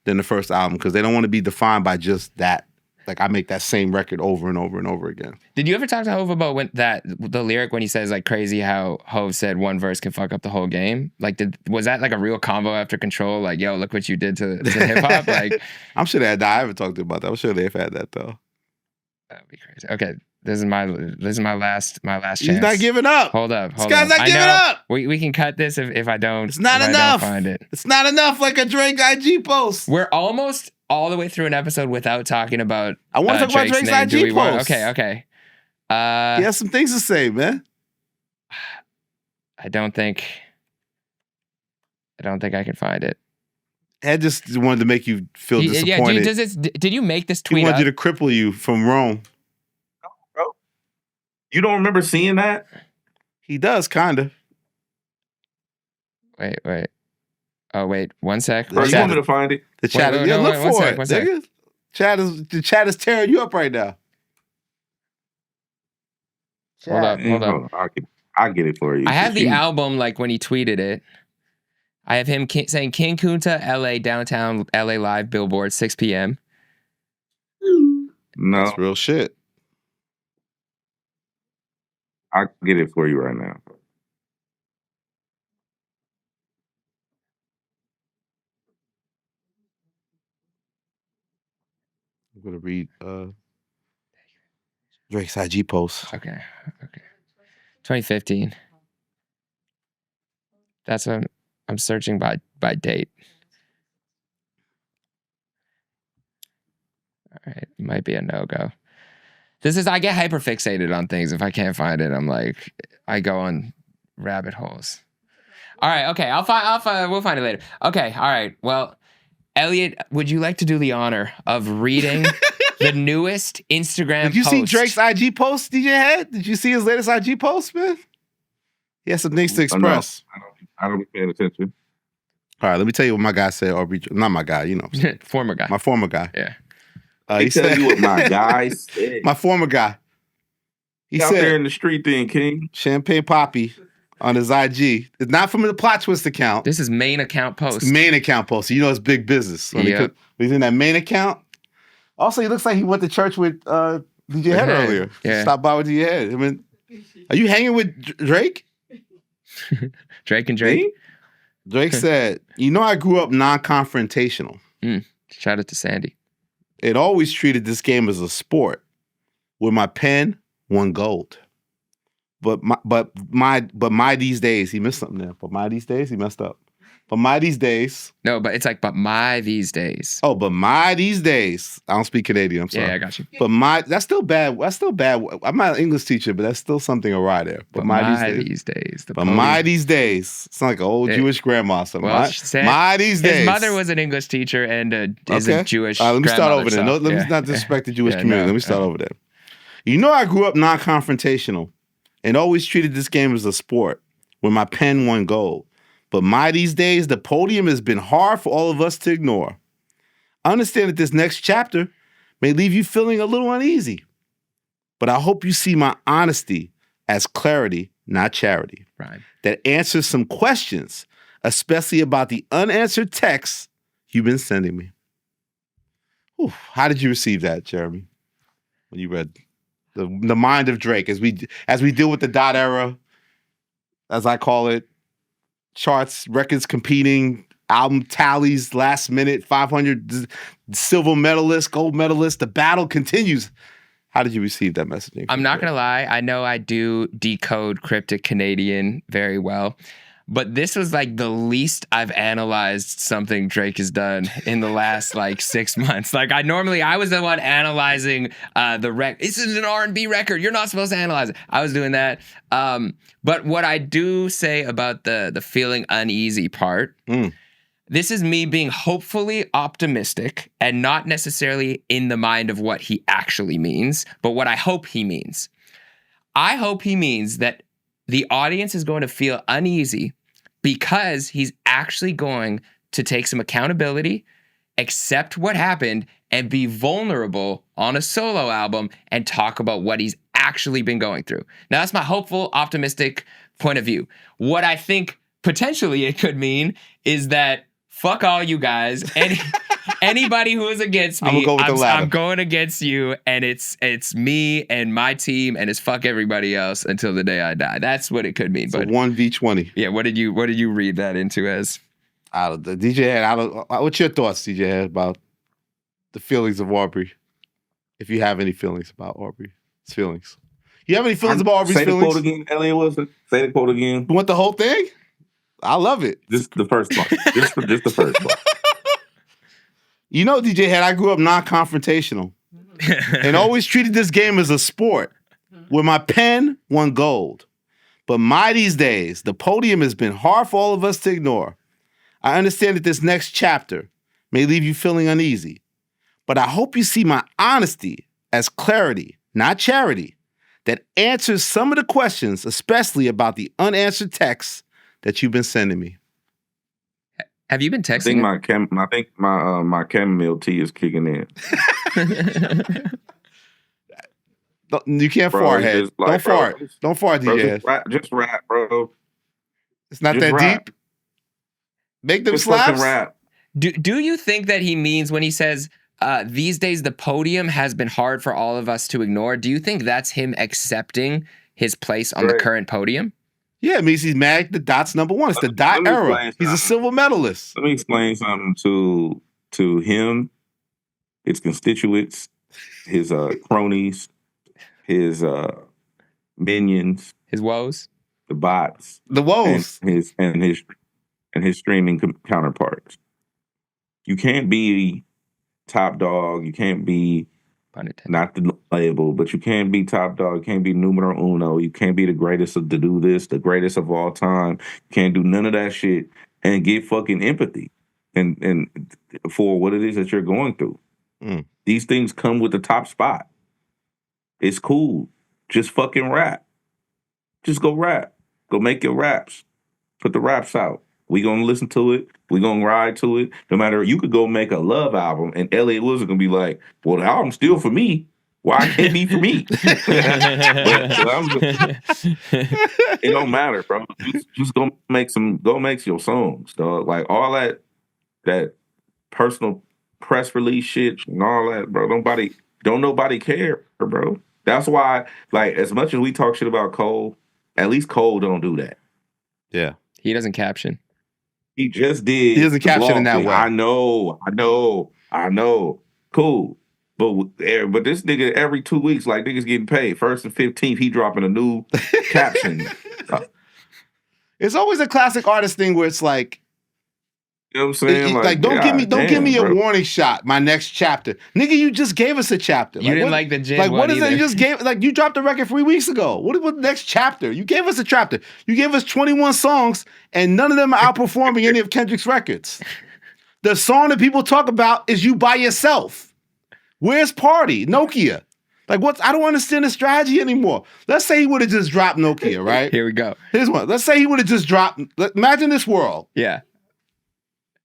than the first album, because they don't want to be defined by just that. Like, I make that same record over and over and over again. Did you ever talk to Hov about the lyric when he says like crazy how Hov said one verse can fuck up the whole game? Like, was that like a real combo after Control? Like, yo, look what you did to hip hop. Like, I'm sure they had that. I haven't talked to them about that. I'm sure they've had that though. That'd be crazy. Okay, this is my last chance. He's not giving up. Hold up. This guy's not giving up. We can cut this if I don't. It's not enough. I don't find it. It's not enough. Like a Drake IG post. We're almost all the way through an episode without talking about. I want to talk about Drake's IG post. Okay. He has some things to say, man. I don't think I can find it. Ed just wanted to make you feel disappointed. Did you make this tweet? He wanted you to cripple you from Rome. Bro, you don't remember seeing that? He does, kind of. Wait. Oh, wait. 1 sec. Bro, you want me to find it? The chat is, look for it. The chat is tearing you up right now. Hold up. I'll get it for you. I have the album, like when he tweeted it. I have him saying King Kunta, LA, downtown LA live, Billboard, 6 p.m. No. That's real shit. I'll get it for you right now. I'm going to read Drake's IG post. Okay. 2015. That's what I'm searching by date. All right, it might be a no-go. I get hyper fixated on things. If I can't find it, I'm like, I go on rabbit holes. All right, okay, we'll find it later. Okay, all right, well, Elliott, would you like to do the honor of reading the newest Instagram post? Did you see Drake's IG post, DJ Hed? Did you see his latest IG post, man? He has some things to express. I don't be paying attention. All right, let me tell you what my guy said. Not my guy, you know. Former guy. My former guy. Yeah. He tell you what my guy said. My former guy. He out said, there in the street thing, King. Champagne Poppy on his IG. It's not from the Plot Twist account. This is main account post. It's main account post. So you know it's big business. He's in that main account. Also, he looks like he went to church with DJ Head Hed, earlier. yeah. Stop by with DJ Head. I mean, are you hanging with Drake? Drake and Drake. Me? Drake said, I grew up non-confrontational. Shout out to Sandy. It always treated this game as a sport where my pen won gold. But my these days, he missed something there. But my these days, he messed up. But my these days. No, but it's like, but my these days. Oh, but my these days. I don't speak Canadian. I'm sorry. Yeah, I got you. But that's still bad. That's still bad. I'm not an English teacher, but that's still something awry there. But my these days. The But my these days. It's like an old Jewish grandma. So well, my these days. His mother was an English teacher and is a Jewish. Let me start over there. there. No, let me not disrespect the Jewish community. Let me start over there. I grew up non-confrontational and always treated this game as a sport where my pen won gold. But my these days, the podium has been hard for all of us to ignore. I understand that this next chapter may leave you feeling a little uneasy, but I hope you see my honesty as clarity, not charity. Right. That answers some questions, especially about the unanswered texts you've been sending me. Whew. How did you receive that, Jeremy? When you read the mind of Drake as we deal with the dot era, as I call it, charts, records competing, album tallies, last minute, 500 silver medalists, gold medalists. The battle continues. How did you receive that messaging? I'm not going to lie. I know I do decode cryptic Canadian very well, but this was like the least I've analyzed something Drake has done in the last 6 months. Like I was the one analyzing the record. This is an R&B record. You're not supposed to analyze it. I was doing that. But what I do say about the feeling uneasy part, this is me being hopefully optimistic and not necessarily in the mind of what he actually means, but what I hope he means. I hope he means that the audience is going to feel uneasy because he's actually going to take some accountability, accept what happened, and be vulnerable on a solo album and talk about what he's actually been going through. Now, that's my hopeful, optimistic point of view. What I think potentially it could mean is that fuck all you guys. Anybody who is against me, I'm going against you, and it's me and my team, and it's fuck everybody else until the day I die. That's what it could mean. So 1v20. Yeah, what did you read that into as? The DJ Head, what's your thoughts, DJ Head, about the feelings of Aubrey? If you have any feelings about Aubrey's feelings. You have any feelings about Aubrey's feelings? Say the quote again, Elliott Wilson. Say the quote again. You want the whole thing? I love it. Just the first part. just the first part. DJ Head, I grew up non-confrontational and always treated this game as a sport where my pen won gold. But my these days, the podium has been hard for all of us to ignore. I understand that this next chapter may leave you feeling uneasy, but I hope you see my honesty as clarity, not charity, that answers some of the questions, especially about the unanswered texts that you've been sending me. Have you been texting? I think my chamomile tea is kicking in. You can't fart, Head. Don't fart. Don't fart, DJ. Just rap, bro. It's not that deep. Make them just slaps. Rap. Do you think that he means when he says these days the podium has been hard for all of us to ignore? Do you think that's him accepting his place on the current podium? Yeah, it means he's mad the dot's number one. It's the dot era. He's a silver medalist. Let me explain something to him, his constituents, his cronies, his minions, his woes, the bots, the woes, and his streaming counterparts. You can't be top dog. You can't be not the label, but you can't be top dog. You can't be numero uno. You can't be the greatest to do this, the greatest of all time. You can't do none of that shit and get fucking empathy and for what it is that you're going through. These things come with the top spot. It's cool. Just fucking rap. Just go rap. Go make your raps. Put the raps out. We gonna listen to it. We gonna ride to it. No matter, you could go make a love album, and Elliott was gonna be like, "Well, the album's still for me. Why can't it be for me?" It don't matter, bro. Just go make your songs, dog. Like all that personal press release shit and all that, bro. don't nobody care, bro. That's why, like, as much as we talk shit about Cole, at least Cole don't do that. Yeah. He doesn't caption. He just did. He doesn't the caption blog in that thing. way. I know. Cool. But this nigga every 2 weeks, like niggas getting paid. 1st and 15th, he dropping a new caption. It's always a classic artist thing where it's like, You know what I'm saying? like don't give me a warning shot. My next chapter, nigga. You just gave us a chapter. You didn't like the Jin Like one what is either. it? You just gave you dropped the record 3 weeks ago. What was the next chapter? You gave us a chapter. You gave us 21 songs, and none of them are outperforming any of Kendrick's records. The song that people talk about is You By Yourself. Where's Party? Nokia. Like what? I don't understand the strategy anymore. Let's say he would have just dropped Nokia, right? Here we go. Here's one. Let's say he would have just dropped. Imagine this world. Yeah.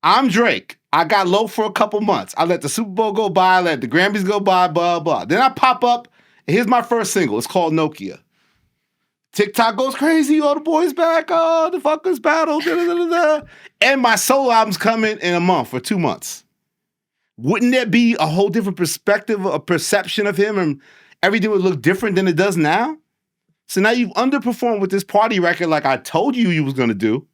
I'm Drake. I got low for a couple months. I let the Super Bowl go by, let the Grammys go by, blah, blah. Then I pop up, and here's my first single. It's called Nokia. TikTok goes crazy. All the boys back. Oh, the fuckers battle. Da, da, da, da, da. And my solo album's coming in a month or 2 months. Wouldn't there be a whole different perspective, a perception of him, and everything would look different than it does now? So now you've underperformed with this Party record like I told you was going to do.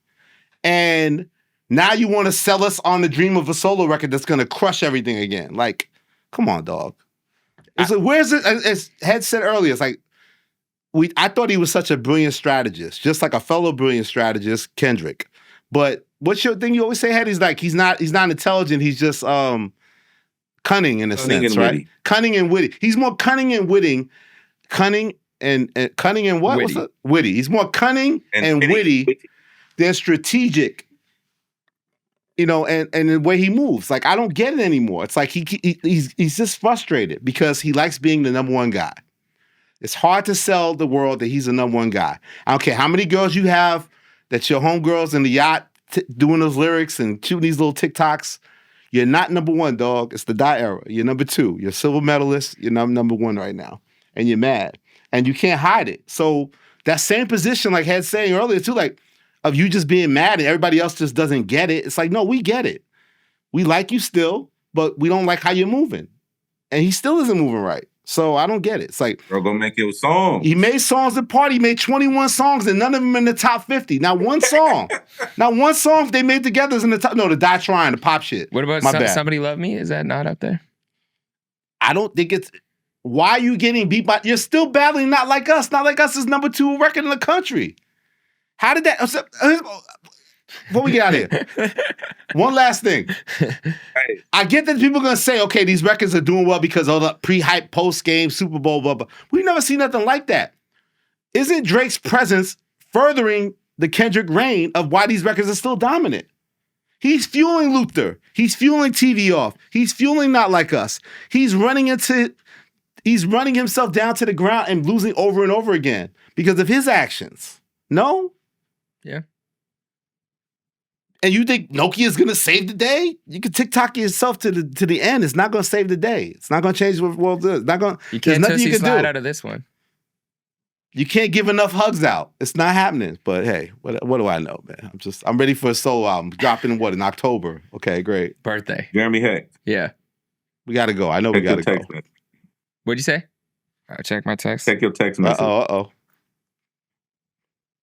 And now you want to sell us on the dream of a solo record that's going to crush everything again. Like, come on, dog. It's like, where's it? As Hed said earlier, it's like, I thought he was such a brilliant strategist, just like a fellow brilliant strategist, Kendrick. But what's your thing you always say, Hed? He's like, he's not intelligent. He's just cunning in a sense, right? Witty. Cunning and witty. He's more cunning and witty. Cunning and what? Witty. What's that? Witty. He's more cunning and witty than strategic. You know, and the way he moves, like I don't get it anymore. It's like he's just frustrated because he likes being the number one guy. It's hard to sell the world that he's the number one guy. I don't care how many girls you have that's your homegirls in the yacht doing those lyrics and shooting these little TikToks. You're not number one, dog. It's the die era. You're number two. You're a silver medalist. You're number one right now, and you're mad, and you can't hide it. So that same position, like Hed saying earlier too, like. Of you just being mad and everybody else just doesn't get it. It's like, no, we get it. We like you still, but we don't like how you're moving. And he still isn't moving right. So I don't get it. It's like, Bro, go make your song. he made songs at Party. He made 21 songs and none of them in the top 50. Now one song they made together is in the top. No, the Die Trying, the pop shit. What about Somebody Love Me? Is that not up there? I don't think it's. Why are you getting beat by? You're still battling Not Like Us. Not Like Us is number 2 record in the country. How did that? Before we get out of here, one last thing. I get that people are going to say, okay, these records are doing well because of the pre-hype, post-game, Super Bowl, blah, blah. We've never seen nothing like that. Isn't Drake's presence furthering the Kendrick reign of why these records are still dominant? He's fueling Luther. He's fueling TV Off. He's fueling Not Like Us. He's running himself down to the ground and losing over and over again because of his actions. No? Yeah. And you think Nokia is gonna save the day? You can TikTok yourself to the end. It's not gonna save the day. It's not gonna change what the world is. It's not gonna. You can't there's nothing you can slide do. out of this one. You can't give enough hugs out. It's not happening. But hey, what do I know, man? I'm ready for a solo album dropping in October. Okay, great. Birthday. Jeremy Heck. Yeah. We gotta go. I know we gotta go. What'd you say? I'll check my text. Check your text message. Uh-oh.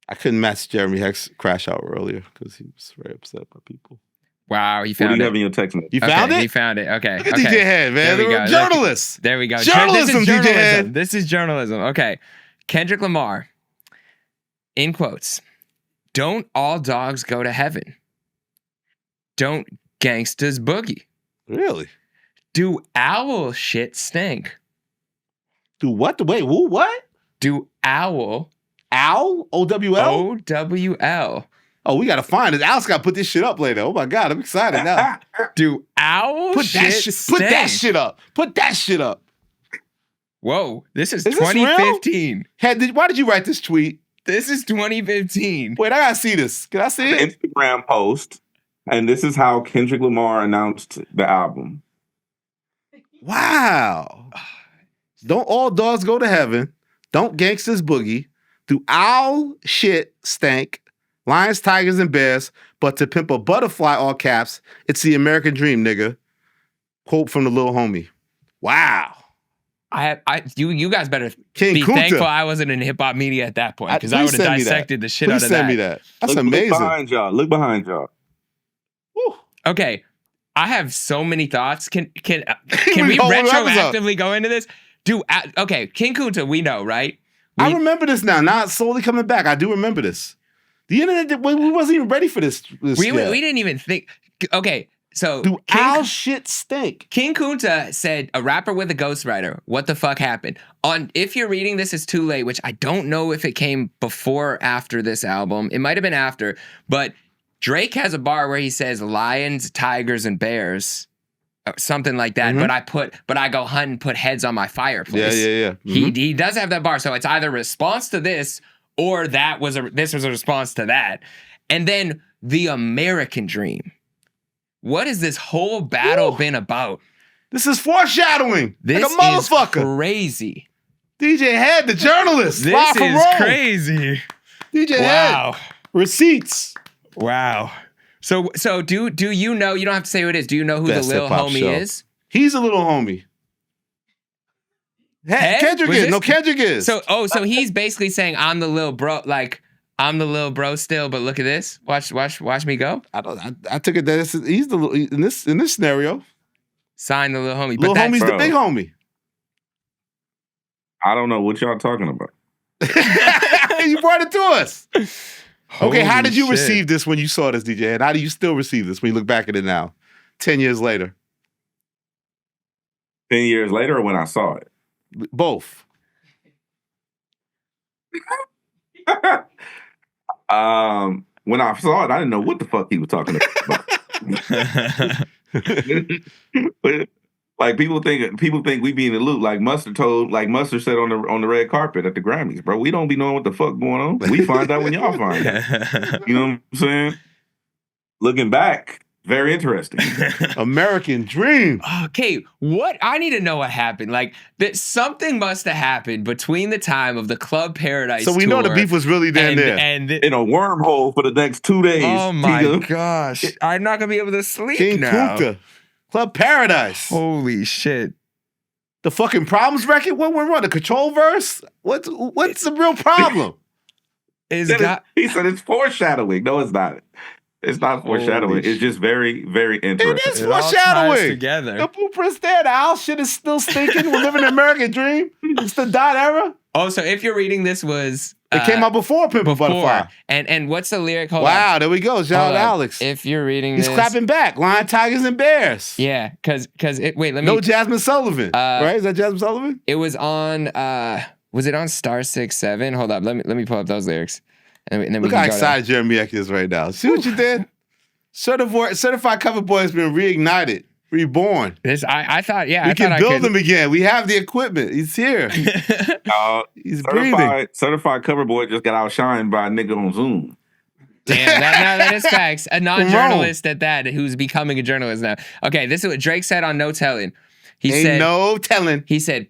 I couldn't match Jeremy Heck's crash out earlier because he was very upset by people. Wow, he What found do you it. have in your text message? You found it? He found it. Okay. Look at okay. DJ Hed, man. There we go. Journalists. There we go. Journalism, This is DJ journalism. Hed. This is journalism. Okay. Kendrick Lamar, in quotes, don't all dogs go to heaven? Don't gangsters boogie? Really? Do owl shit stink? Do what? Wait, who? What? Do owl Owl? O-W-L? O-W-L? Oh, we gotta find it. Al's gotta put this shit up later. Oh my God, I'm excited now. Do owl Put that shit shit. Put that stink? shit up. Put that shit up. Whoa, this is Is this real? 2015. Hed, why did you write this tweet? This is 2015. Wait, I gotta see this. Can I see it? Instagram post, and this is how Kendrick Lamar announced the album. Wow. Don't all dogs go to heaven? Don't gangsters boogie? Do owl shit stank? Lions, tigers, and bears, but to pimp a butterfly, all caps, it's the American dream, nigga. Quote from the little homie. Wow. You guys better King be Kunta. thankful I wasn't in hip hop media at that point because I Please would have send me that. dissected the shit Please out of send that. me that. That's Look amazing. behind y'all. Look behind y'all. Woo. Okay, I have so many thoughts. Can we whole episode. retroactively go into this? Okay, King Kunta, we know, right? I remember this now. Now it's slowly coming back. I do remember this. The internet, we wasn't even ready for this. We didn't even think. Okay, so Do our shit stink? King Kunta said, a rapper with a ghostwriter. What the fuck happened? If you're reading this, it's too late, which I don't know if it came before or after this album. It might have been after, but Drake has a bar where he says lions, tigers, and bears. Something like that. But I go hunt and put heads on my fireplace. Yeah. He does have that bar. So it's either a response to this or this was a response to that. And then the American dream. What has this whole battle been about? This is foreshadowing. This like a motherfucker. is crazy. DJ Hed, the journalist. This live from is Rome. crazy. DJ Wow. Hed. Receipts. Wow. So do you know, you don't have to say who it is, do you know who Best the Lil hip-hop homie show. is? He's a little homie. Hed? Kendrick Was is. this- No, Kendrick is. So he's basically saying I'm the little bro, like I'm the little bro still, but look at this. Watch me go. I took it that he's the little, in this scenario. Sign the little homie. Little homie's the Bro. big homie. I don't know what y'all talking about. You brought it to us. Okay, how Holy did you shit. receive this when you saw this, DJ? And how do you still receive this when you look back at it now, 10 years later? 10 years later or when I saw it? Both. When I saw it, I didn't know what the fuck he was talking about. Like people think we be in the loop. Like Mustard said on the red carpet at the Grammys, bro. We don't be knowing what the fuck going on. We find out when y'all find out. You know what I'm saying? Looking back, very interesting. American dream. Okay, what I need to know what happened. Like that something must have happened between the time of the Club Paradise. So we know the tour beef was really there. and In a wormhole for the next 2 days. oh my Nigga. gosh, I'm not gonna be able to sleep King now. Kunta. Club Paradise. Holy shit! The fucking Problems record? What went wrong? The Control verse? What's the real problem? He said it's foreshadowing. No, it's not. It's not foreshadowing. It's just very, very interesting. It is It all ties foreshadowing. together. The blueprint's there. The house shit is still stinking. We're living an American dream. It's the dot era. Oh, so if you're reading this was It came out before Pimp a Butterfly. And what's the lyric? Hold Wow, on. there we go. Shout out Hold on. Alex. If you're reading He's this, clapping back. Lion, Tigers, and Bears. yeah, because wait, let me. No Jasmine Sullivan. Right? Is that Jasmine Sullivan? It was on. Was it on Star 6-7? Hold up. Let me pull up those lyrics. And then we Look can how go to- excited Jeremy Eck is right now. See what you did? Certified Cover Boy has been reignited, reborn. This I thought, yeah, We I can thought build I could. him again. We have the equipment. He's here. He's breathing. Certified cover boy just got outshined by a nigga on Zoom. Damn, that is facts. A non-journalist at that, who's becoming a journalist now. Okay, this is what Drake said on No Telling. He said, no telling. He said,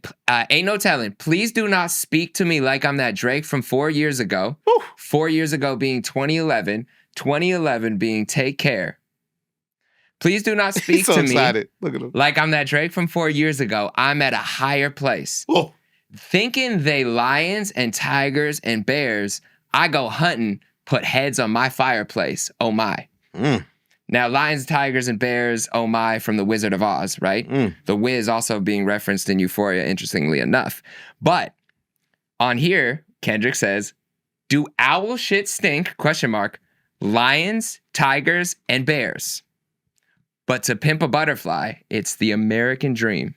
ain't no telling. Please do not speak to me like I'm that Drake from 4 years ago. Whew. 4 years ago being 2011. 2011 being Take Care. Please do not speak He's so to excited. me Look at him. like I'm that Drake from 4 years ago. I'm at a higher place. Whoa. Thinking they lions and tigers and bears, I go hunting, put heads on my fireplace. Oh my. Now, lions, tigers, and bears, oh my, from The Wizard of Oz, right? The Wiz also being referenced in Euphoria, interestingly enough. But on here, Kendrick says, do owl shit stink, question mark, lions, tigers, and bears. But to Pimp a Butterfly, it's the American dream.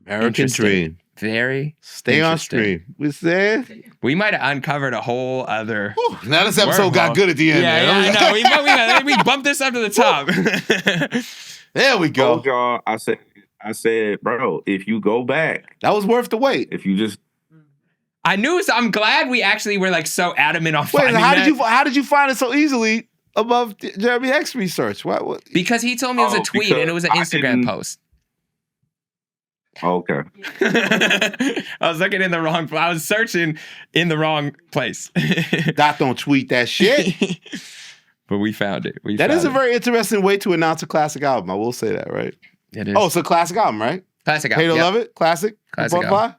American Interesting. dream. Very Stay on interesting. stream. We said. We might have uncovered a whole other... Now this episode got wormhole. good at the end. Yeah, there. I know. We bumped this up to the top. There we go. Told y'all, I said, bro, if you go back, That was worth the wait. if you just I'm glad we actually were like so adamant on Wait, finding how did you find it so easily above Jeremy X research? What? Because he told me it was a Oh, tweet and it was an because I Instagram didn't- post. okay. I was looking in the wrong. I was searching in the wrong place. Doc don't tweet that shit. But we found it. That is a very interesting way to announce a classic album. I will say that, right? It is. Oh, it's a classic album, right? Classic Hate album. or love it? Classic? Classic Bun album. Pie?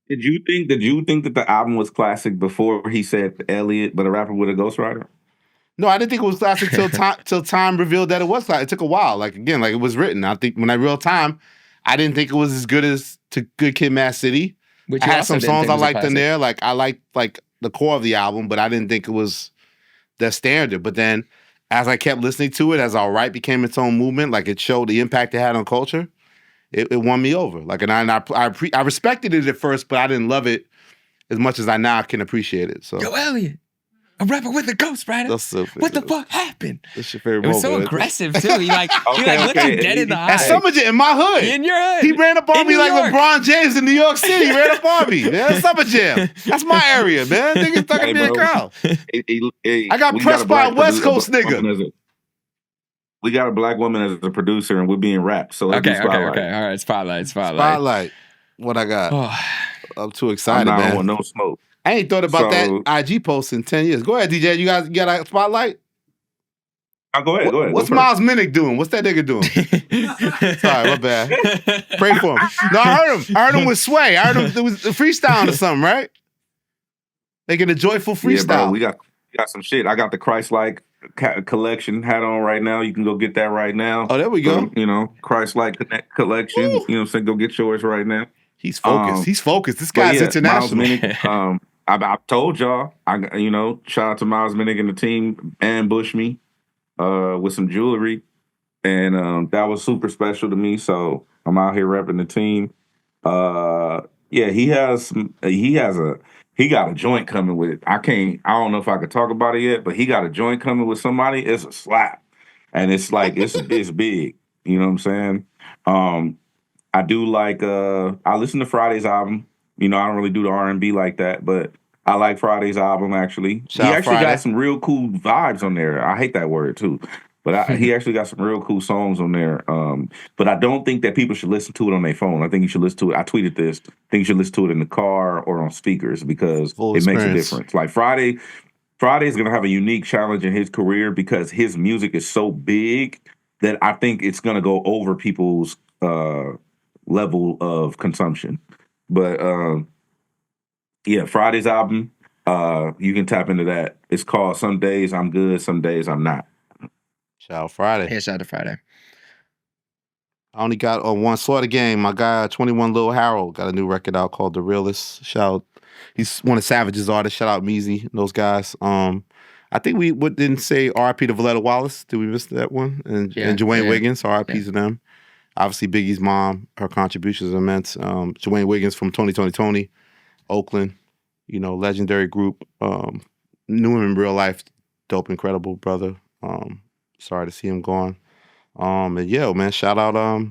Did you think that the album was classic before he said Elliott, but a rapper with a ghostwriter? No, I didn't think it was classic till time revealed that it was classic. It took a while. Like again, like it was written. I think when I real time, I didn't think it was as good as to Good Kid, Mad City. Which I you had also some didn't songs think I was a liked in classic. there. Like I liked like the core of the album, but I didn't think it was the standard. But then as I kept listening to it, as All Right became its own movement, like it showed the impact it had on culture, it won me over. Like and I respected it at first, but I didn't love it as much as I now can appreciate it. So Yo, Elliott, a rapper with a ghostwriter. that's so What the fuck happened? That's your favorite It was so moment, right there. aggressive too. He like Okay, looked okay. you dead in the At eye. Summer Jam in my hood. In your hood. He ran up on In me New like York. LeBron James in New York City. He ran up on me, man. Summer Jam. That's my area, man. Niggas stuck Hey, in me a bro. crowd. I got We pressed a by a black West produ- Coast woman nigga. as a- We got a black woman as a producer, and we're being rapped. So let's do Okay. Spotlight. All right, spotlight. Spotlight. What I got? Oh, I'm too I'm excited, not man. on no smoke. I ain't thought about So- that IG post in 10 years. Go ahead, DJ. You got a spotlight? Go ahead. What's Go Miles Minnick doing? What's that nigga doing? Sorry, my bad. Pray for him. No, I heard him. I heard him with Sway. I heard him. It was a freestyle or something, right? Making a joyful Yeah, bro, freestyle. we got some shit. I got the Christ-like collection hat on right now. You can go get that right now. Oh, there we go. Christ-like collection. Woo. You know what I'm saying? Go get yours right now. He's focused. He's focused. This guy's Miles international. Minnick, I told y'all, shout out to Miles Minnick and the team, ambushed me with some jewelry. And that was super special to me. So I'm out here repping the team. He got a joint coming with. I don't know if I could talk about it yet, but he got a joint coming with somebody. It's a slap. And it's like, it's big. You know what I'm saying? I do like, I listen to Friday's album. I don't really do the R&B like that, but I like Friday's album, actually. Shout He out actually Friday. got some real cool vibes on there. I hate that word, too. But he actually got some real cool songs on there. But I don't think that people should listen to it on their phone. I think you should listen to it. I tweeted this. I think you should listen to it in the car or on speakers because Full it makes a experience. difference. Like Friday is going to have a unique challenge in his career because his music is so big that I think it's going to go over people's level of consumption. But Friday's album, you can tap into that. It's called Some Days I'm Good, Some Days I'm Not. Shout out Friday. yeah, shout out to Friday. I only got on one Slaughter Gang. My guy, 21 Lil Harold, got a new record out called The Realist. He's one of Savage's artists. Shout out Meezy and those guys. I think we didn't say R.I.P. to Valletta Wallace. Did we miss that one? And Dwayne Wiggins, R.I.P. to them. Obviously, Biggie's mom, her contributions are immense. Dwayne Wiggins from Tony, Oakland, legendary group. Knew him in real life. Dope, incredible brother. Sorry to see him gone. And yeah, man, shout out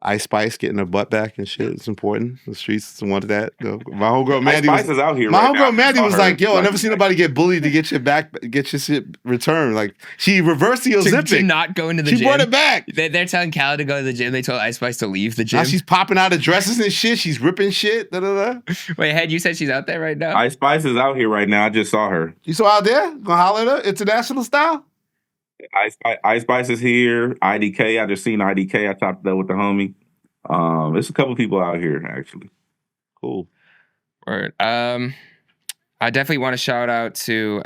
Ice Spice getting her butt back and shit. It's important. The streets wanted that. My homegirl Mandy Ice Spice is out here My right now. homegirl Mandy I was saw like, her, "Yo, I never seen nobody get bullied to get your shit returned." Like she reversed the To Ozempic. not go into the She gym. brought it back. They're telling Khaled to go to the gym. They told Ice Spice to leave the gym. Now she's popping out of dresses and shit. She's ripping shit. Da, da, da. Wait, Hed, you said she's out there right now? Ice Spice is out here right now. I just saw her. You saw out there? Gonna holler at her? International style? Ice Spice is here. IDK, I just seen IDK. I talked that with the homie. There's a couple people out here actually. Cool. Word. I definitely want to shout out to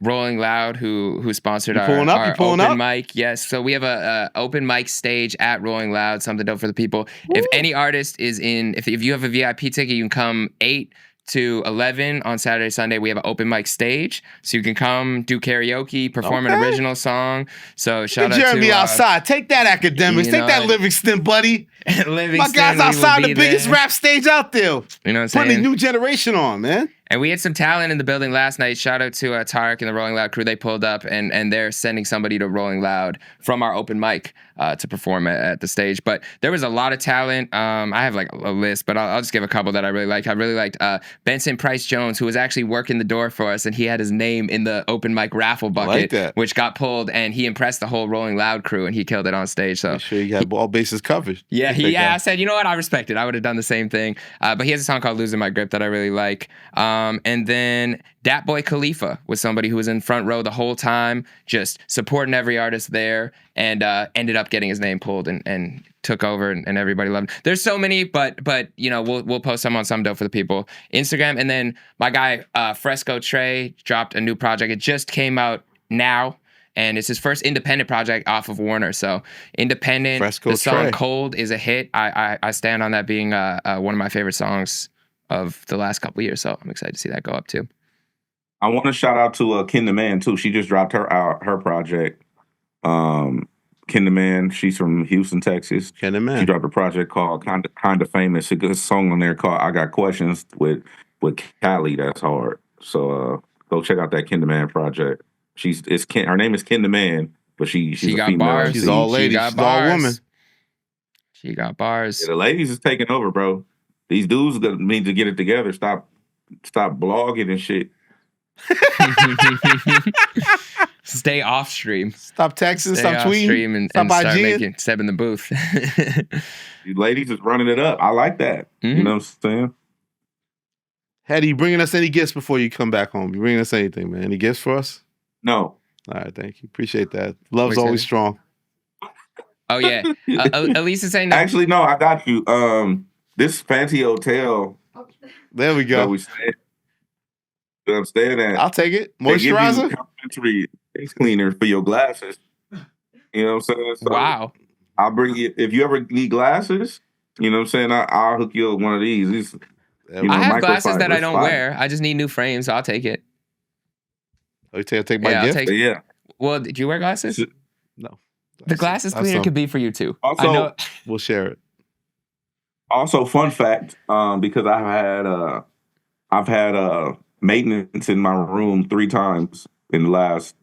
Rolling Loud who sponsored You pulling up? our You pulling open up? mic. Yes, so we have a open mic stage at Rolling Loud. Something dope for the people. If any artist is in, if you have a VIP ticket, you can come 8 to 11 on Saturday, Sunday. We have an open mic stage, so you can come do karaoke, perform an Okay. original song. So Get shout out Jeremy to outside. Take that, Academics. you Take know, that, Livingston, buddy. Livingston. My guys we will outside be the biggest there. rap stage out there. You know what I'm Putting saying? a new generation on, man. And we had some talent in the building last night. Shout out to Tarek and the Rolling Loud crew. They pulled up and they're sending somebody to Rolling Loud from our open mic to perform at the stage. But there was a lot of talent. I have like a list, but I'll just give a couple that I really liked. I really liked Benson Price Jones, who was actually working the door for us, and he had his name in the open mic raffle bucket, that. which got pulled, and he impressed the whole Rolling Loud crew, and he killed it on stage. So Make sure you have all bases covered. yeah, I said, you know what? I respect it. I would have done the same thing. But he has a song called Losing My Grip that I really like. And then Dat Boy Khalifa was somebody who was in front row the whole time, just supporting every artist there, and ended up getting his name pulled and took over, and everybody loved him. There's so many, but you know, we'll post some on Some Dope for the People Instagram. And then my guy Fresco Trey dropped a new project. It just came out now, and it's his first independent project off of Warner. So independent. Fresco the song Trey. Cold is a hit. I stand on that being one of my favorite songs of the last couple of years. So I'm excited to see that go up too. I want to shout out to Ken the Man too. She just dropped her project. Ken the Man, she's from Houston, Texas. Ken the Man. She dropped a project called Kinda Famous. A good song on there called I Got Questions with Callie. That's hard. So go check out that Ken the Man project. Her name is Ken the Man, but she's a got female. bars. She's all ladies. got She's all bars. woman. She got bars. Yeah, the ladies is taking over, bro. These dudes need to get it together. Stop blogging and shit. Stay off stream. Stop texting. Stay Stop off tweeting. stream and Stop start IGing. step in the booth. These ladies is running it up. I like that. You know what I'm saying? Hed, you bringing us any gifts before you come back home? You bringing us anything, man? Any gifts for us? No. All right, thank you. Appreciate that. Love's Wait, always say- strong. Oh yeah. Elise is saying no. Actually, no, I got you. This fancy hotel There we that go. we stay, that I'm staying at. I'll take it. They give you Moisturizer. complimentary face cleaner for your glasses. You know what I'm saying? So Wow. I'll bring you if you ever need glasses. You know what I'm saying? I'll hook you up with one of these. These There you we I know, have glasses that I microfiber, don't fine. wear. I just need new frames, so I'll take it. Oh, you take my Yeah, I'll gift? take- But yeah. Well, did you wear glasses? No. The glasses That's cleaner some- could be for you too. Also, I know. We'll share it. Also, fun fact, because I've had maintenance in my room 3 times in the last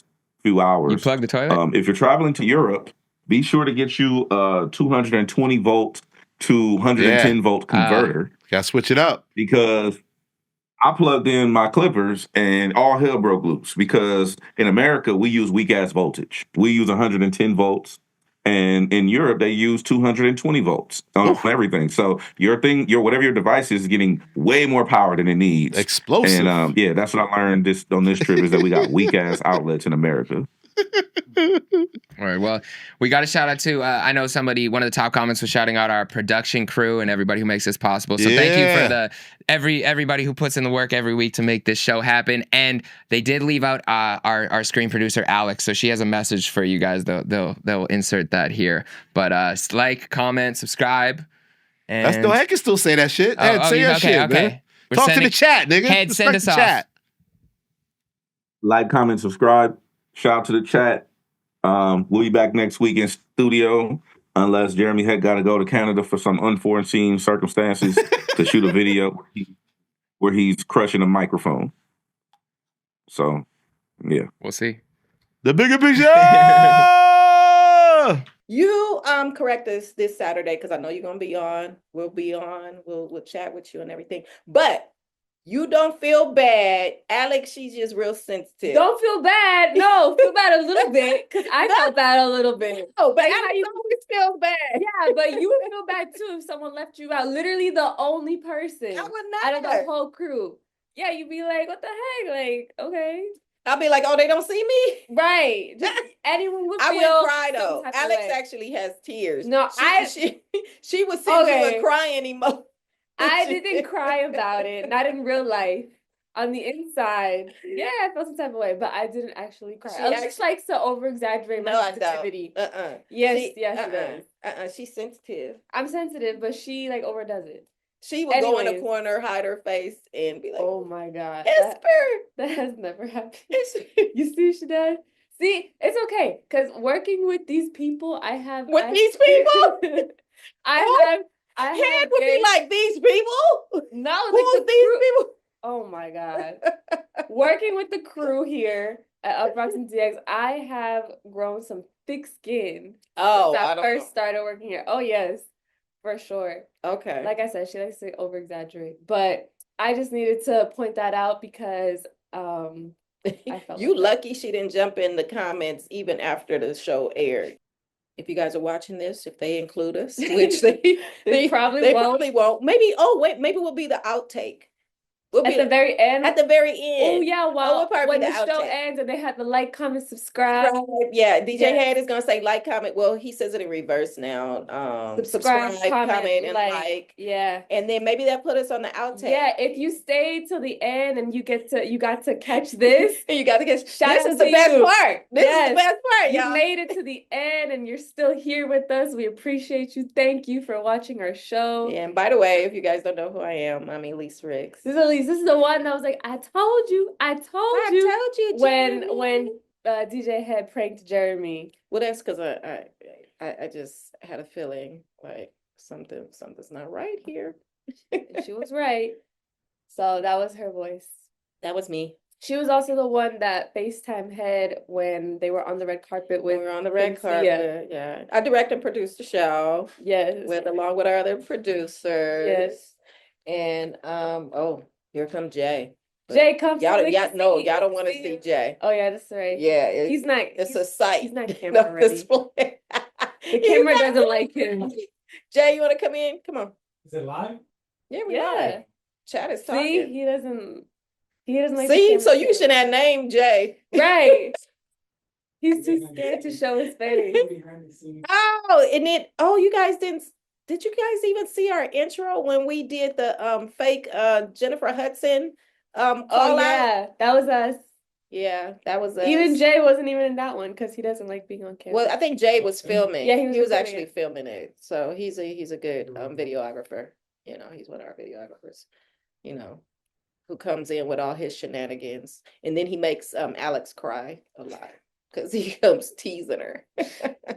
few hours. You plug the toilet? If you're traveling to Europe, be sure to get you a 220 volt to 110 volt converter Gotta switch it up. because I plugged in my clippers and all hell broke loose because in America we use weak ass voltage. We use 110 volts. And in Europe, they use 220 volts on everything. So your whatever your device is getting way more power than it needs. Explosive. And yeah, that's what I learned on this trip is that we got weak ass outlets in America. All right. Well, we got a shout out to, I know one of the top comments was shouting out our production crew and everybody who makes this possible. So thank you for everybody who puts in the work every week to make this show happen. And they did leave out our screen producer, Alex. So she has a message for you guys. They'll insert that here. But like, comment, subscribe. And That's no, Hed can still say that shit. Hed, say your shit, man. We're Talk to sending- the chat, nigga. Hed, send Respect us the off. chat. Like, comment, subscribe. Shout out to the chat. We'll be back next week in studio unless Jeremy Hed got to go to Canada for some unforeseen circumstances to shoot a video where he's crushing a microphone. So, yeah. We'll see. The bigger picture. You correct us this Saturday because I know you're gonna be on. We'll be on. We'll chat with you and everything. But you don't feel bad, Alex. She's just real sensitive. Don't feel bad. No, feel bad a little bit because I felt bad a little bit. Oh, but Like, Alex how you- always feels bad. Yeah, but you would feel bad too if someone left you out. Literally the only person I would out of the not. whole crew. Yeah, you'd be like, what the heck? Like, okay. I'll be like, oh, they don't see me. Right. Just anyone would I feel would cry some though. type of Alex way. actually has tears. No, she was sitting Okay. to a crying emoji. I didn't cry about it, not in real life. On the inside, yeah, I felt some type of way, but I didn't actually cry. She Alex just likes to over exaggerate my No, I don't. sensitivity. Yes, She does. She's sensitive. I'm sensitive, but she like overdoes it. She would go in a Anyways. corner, hide her face, and be like, Oh my god, Esper. that has never happened. You see, she does. See, it's okay because working with these people, I have These people? I have Hed would be like, these people? no, Who's like the these crew. people? Oh my god. Working with the crew here at HipHopDX, I have grown some thick skin Oh, since I I don't first started working here. Oh yes, for sure. know. Okay. Like I said, she likes to over exaggerate, but I just needed to point that out because I felt You like that. lucky she didn't jump in the comments even after the show aired. if you guys are watching this, if they include us, which they probably won't. probably won't. Maybe, oh wait, maybe we'll be the outtake. We'll At be the very end. at the very end. Oh yeah, well, we'll probably when be the show outtake. ends and they have to like, comment, subscribe. Yeah, DJ Yes. Head is gonna say like, comment. Well, he says it in reverse now. Subscribe, comment, and like. Yeah. And then maybe that put us on the outtake. Yeah, if you stay till the end and you got to catch this. And you got to catch. Shout This out is the to best you. part. This is the best part, You y'all. made it to the end and you're still here with us. We appreciate you. Thank you for watching our show. Yeah, and by the way, if you guys don't know who I am, I'm Elise Riggs. This is Elise. This is the one that was like, I told you when DJ Head pranked Jeremy. Well, that's because I just had a feeling like something's not right here. She was right. So that was her voice. That was me. She was also the one that FaceTime Head when they were on the red carpet with. We were on the red carpet. Yeah. I direct and produce the show. Yes. Along with our other producers. Yes. And oh, here comes Jay. Jay comes. Y'all don't want to see Jay. Oh yeah, that's right. Yeah, he's not. It's a sight. He's not camera ready. The camera doesn't like him. Jay, you want to come in? Come on. Is it live? Yeah, we live. Chat is talking. See, he doesn't like. See, so you should have named Jay. Right. He's too scared to show his face. You guys did you guys even see our intro when we did the fake Jennifer Hudson oh yeah, that was us. Yeah, that was us. Even Jay wasn't even in that one because he doesn't like being on camera. Well, I think Jay was filming. Yeah, he was actually filming it. So he's a good videographer. You know, he's one of our videographers, you know, who comes in with all his shenanigans. And then he makes Alex cry a lot because he comes teasing her.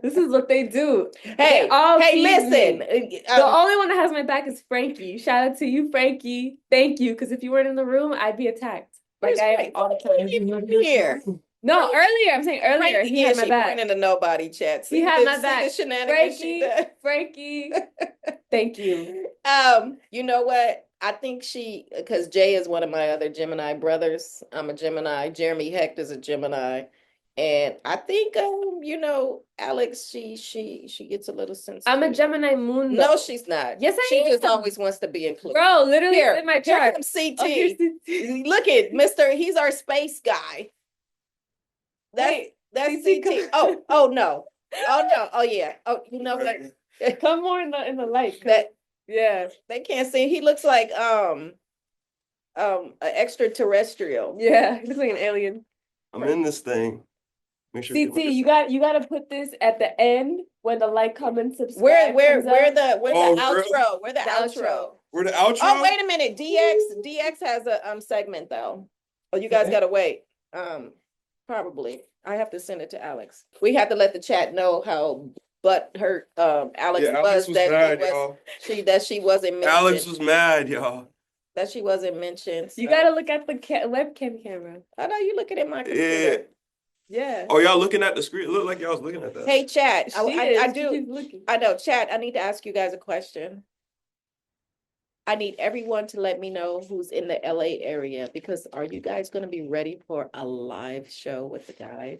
This is what they do. Hey, listen. The only one that has my back is Frankie. Shout out to you, Frankie. Thank you. Because if you weren't in the room, I'd be attacked. Like I am all the time. Here. No, earlier. I'm saying earlier. He had my back. She into nobody chat. He had my back. The shenanigans Frankie. Thank you. You know what? I think because Jay is one of my other Gemini brothers. I'm a Gemini. Jeremy Hecht is a Gemini. And I think, Alex, she gets a little sensitive. I'm a Gemini moon. No, she's not. Yes, I am. She just always wants to be included. Bro, literally in my chart. Here comes CT. Look at Mr. He's our space guy. That's CT. Oh no. Oh yeah. Oh, you know what? Come more in the light. Yeah, they can't see. He looks like an extraterrestrial. Yeah, he looks like an alien. I'm in this thing. Make sure CT, you got to put this at the end when the like, comment, subscribe. Where's the outro? Really? Where's the outro? We're the outro. Oh, wait a minute. DX has a segment though. Oh, you guys gotta wait. Probably. I have to send it to Alex. We have to let the chat know how butthurt Alex was that she wasn't mentioned. Alex was mad, y'all. That she wasn't mentioned. You gotta look at the webcam camera. I know you looking at my computer. Yeah. Oh, y'all looking at the screen? It looked like y'all was looking at that. Hey, chat. I do. She's looking. I know, chat. I need to ask you guys a question. I need everyone to let me know who's in the LA area because are you guys going to be ready for a live show with the guys?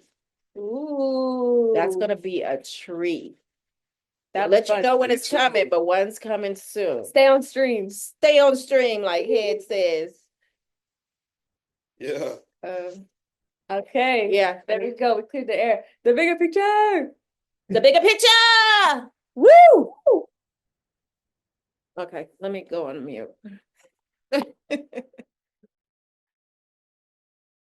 Ooh. That's going to be a treat. I'll let you know when it's coming, but one's coming soon. Stay on stream. Stay on stream, like Head says. Yeah. Okay. Yeah. There we go. We cleared the air. The bigger picture. The bigger picture. Woo! Okay, let me go on mute.